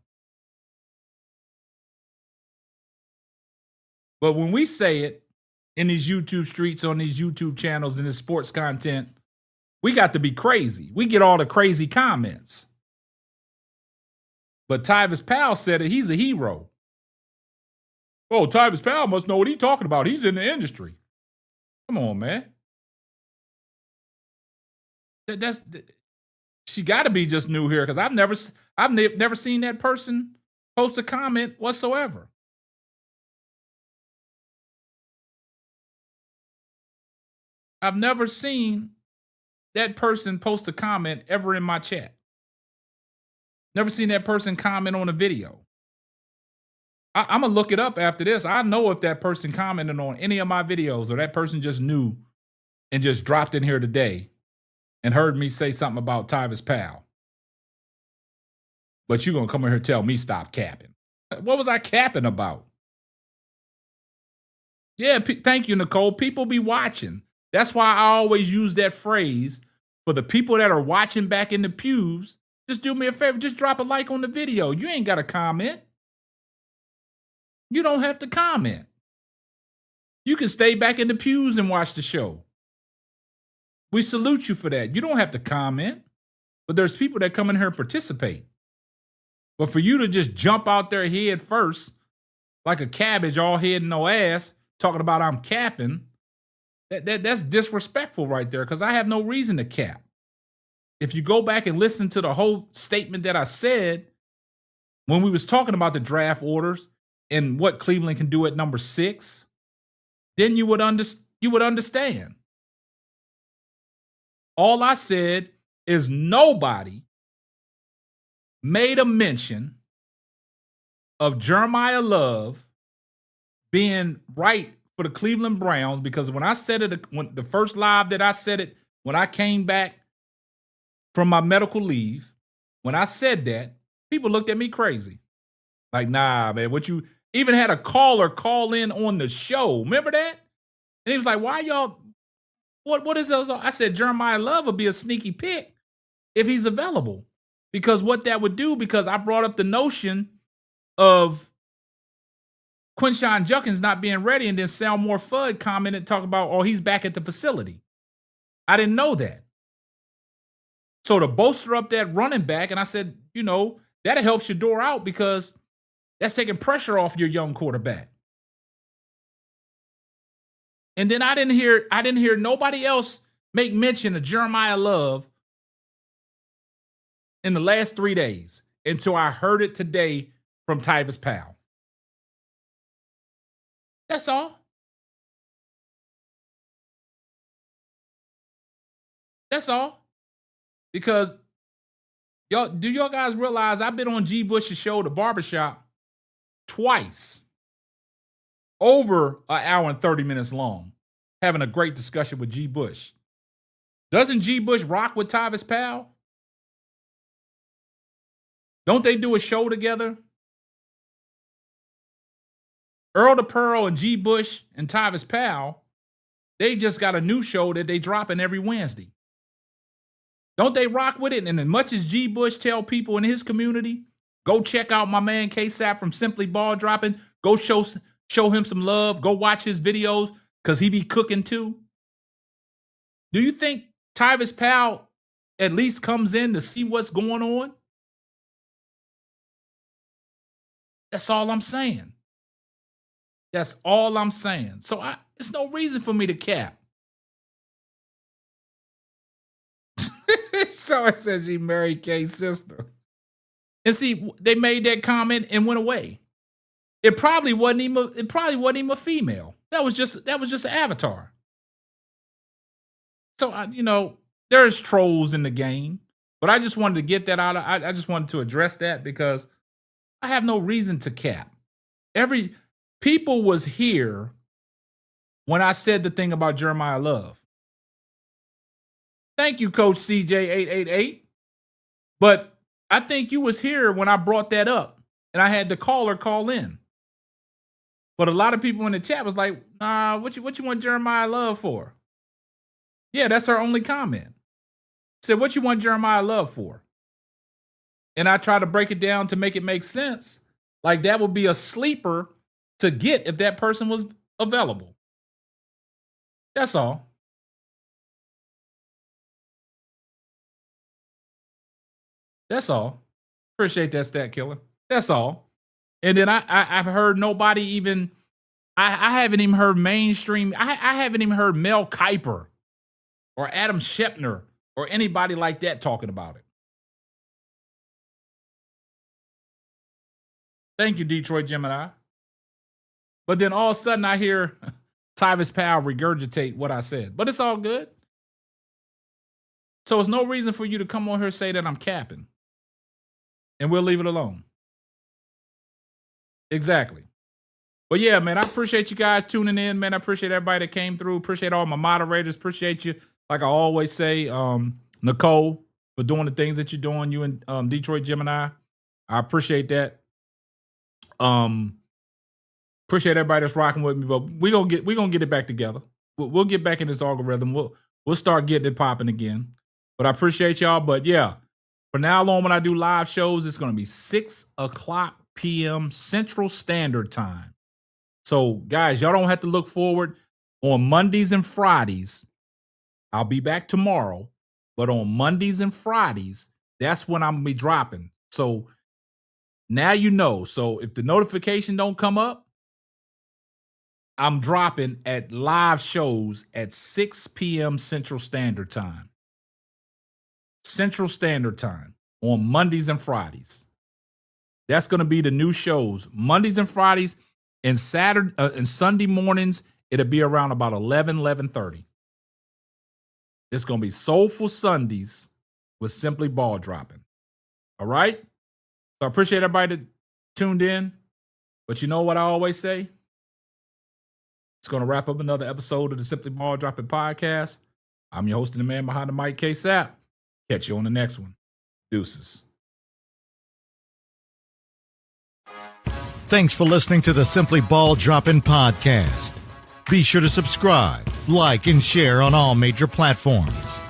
But when we say it in these YouTube streets, on these YouTube channels, in this sports content, we got to be crazy. We get all the crazy comments. But Tyvis Powell said it. He's a hero. Oh, Tyvis Powell must know what he's talking about. He's in the industry. Come on, man. She got to be just new here because I've never seen that person post a comment whatsoever. I've never seen that person post a comment ever in my chat. Never seen that person comment on a video. I'm going to look it up after this. I know if that person commented on any of my videos or that person just knew and just dropped in here today and heard me say something about Tyvis Powell. But you're going to come in here and tell me stop capping. What was I capping about? Yeah, thank you, Nicole. People be watching. That's why I always use that phrase for the people that are watching back in the pews. Just do me a favor. Just drop a like on the video. You ain't got to comment. You don't have to comment. You can stay back in the pews and watch the show. We salute you for that. You don't have to comment. But there's people that come in here and participate. But for you to just jump out there head first, like a cabbage, all head and no ass, talking about I'm capping, that's disrespectful right there because I have no reason to cap. If you go back and listen to the whole statement that I said when we was talking about the draft orders and what Cleveland can do at number 6, then you would understand. All I said is nobody made a mention of Jeremiah Love being right for the Cleveland Browns because when I said it, when the first live that I said it, when I came back from my medical leave, when I said that, people looked at me crazy. Like, nah, man, what you even had a caller call in on the show. Remember that? And he was like, why y'all, what is this? I said, Jeremiah Love would be a sneaky pick if he's available. Because what that would do, because I brought up the notion of Quinshon Judkins not being ready, and then Salmore Fudd commented, talk about, oh, he's back at the facility. I didn't know that. So to bolster up that running back, and I said, you know, that'll help Shador out because that's taking pressure off your young quarterback. And then I didn't hear nobody else make mention of Jeremiah Love in the last 3 days until I heard it today from Tyvis Powell. That's all. That's all. Because do y'all guys realize I've been on G. Bush's show, The Barbershop, twice. Over an hour and 30 minutes long. Having a great discussion with G. Bush. Doesn't G. Bush rock with Tavis Powell? Don't they do a show together? Earl the Pearl and G. Bush and Tavis Powell, they just got a new show that they dropping every Wednesday. Don't they rock with it? And as much as G. Bush tell people in his community, go check out my man K-Sap from Simply Ball Dropping, go show him some love, go watch his videos, because he be cooking too. Do you think Tavis Powell at least comes in to see what's going on? That's all I'm saying. That's all I'm saying. So it's no reason for me to cap. So it says she married K's sister. And see, they made that comment and went away. It probably wasn't even a female. That was just an avatar. So there's trolls in the game, but I just wanted to get that out. I just wanted to address that because I have no reason to cap. People was here when I said the thing about Jeremiah Love. Thank you, Coach CJ888. But I think you was here when I brought that up and I had the caller call in. But a lot of people in the chat was like, what you want Jeremiah Love for? Yeah, that's her only comment. Said, what you want Jeremiah Love for? And I try to break it down to make it make sense. Like that would be a sleeper to get if that person was available. That's all. That's all. Appreciate that, Stat Killer. That's all. And then I've heard nobody even, I haven't even heard mainstream, I haven't even heard Mel Kiper or Adam Schefter or anybody like that talking about it. Thank you, Detroit Gemini. But then all of a sudden I hear Tavis Powell regurgitate what I said. But it's all good. So there's no reason for you to come on here and say that I'm capping. And we'll leave it alone. Exactly. But yeah, man, I appreciate you guys tuning in, man. I appreciate everybody that came through. Appreciate all my moderators. Appreciate you, like I always say, Nicole, for doing the things that you're doing, you and Detroit Gemini. I appreciate that. Appreciate everybody that's rocking with me, but we're gonna get it back together. We'll get back in this algorithm. We'll start getting it popping again. But I appreciate y'all. But yeah, from now on, when I do live shows, it's gonna be 6:00 p.m. Central Standard Time. So guys, y'all don't have to look forward on Mondays and Fridays. I'll be back tomorrow, but on Mondays and Fridays, that's when I'm gonna be dropping. So now you know. So if the notification don't come up, I'm dropping at live shows at 6 p.m. Central Standard Time. Central Standard Time on Mondays and Fridays. That's going to be the new shows. Mondays and Fridays and Saturday and Sunday mornings, it'll be around about 11:30. It's going to be Soulful Sundays with Simply Ball Dropping. All right? So I appreciate everybody that tuned in. But you know what I always say? It's going to wrap up another episode of the Simply Ball Dropping podcast. I'm your host and the man behind the mic, K-Sap. Catch you on the next one. Deuces. Thanks for listening to the Simply Ball Dropping podcast. Be sure to subscribe, like, and share on all major platforms.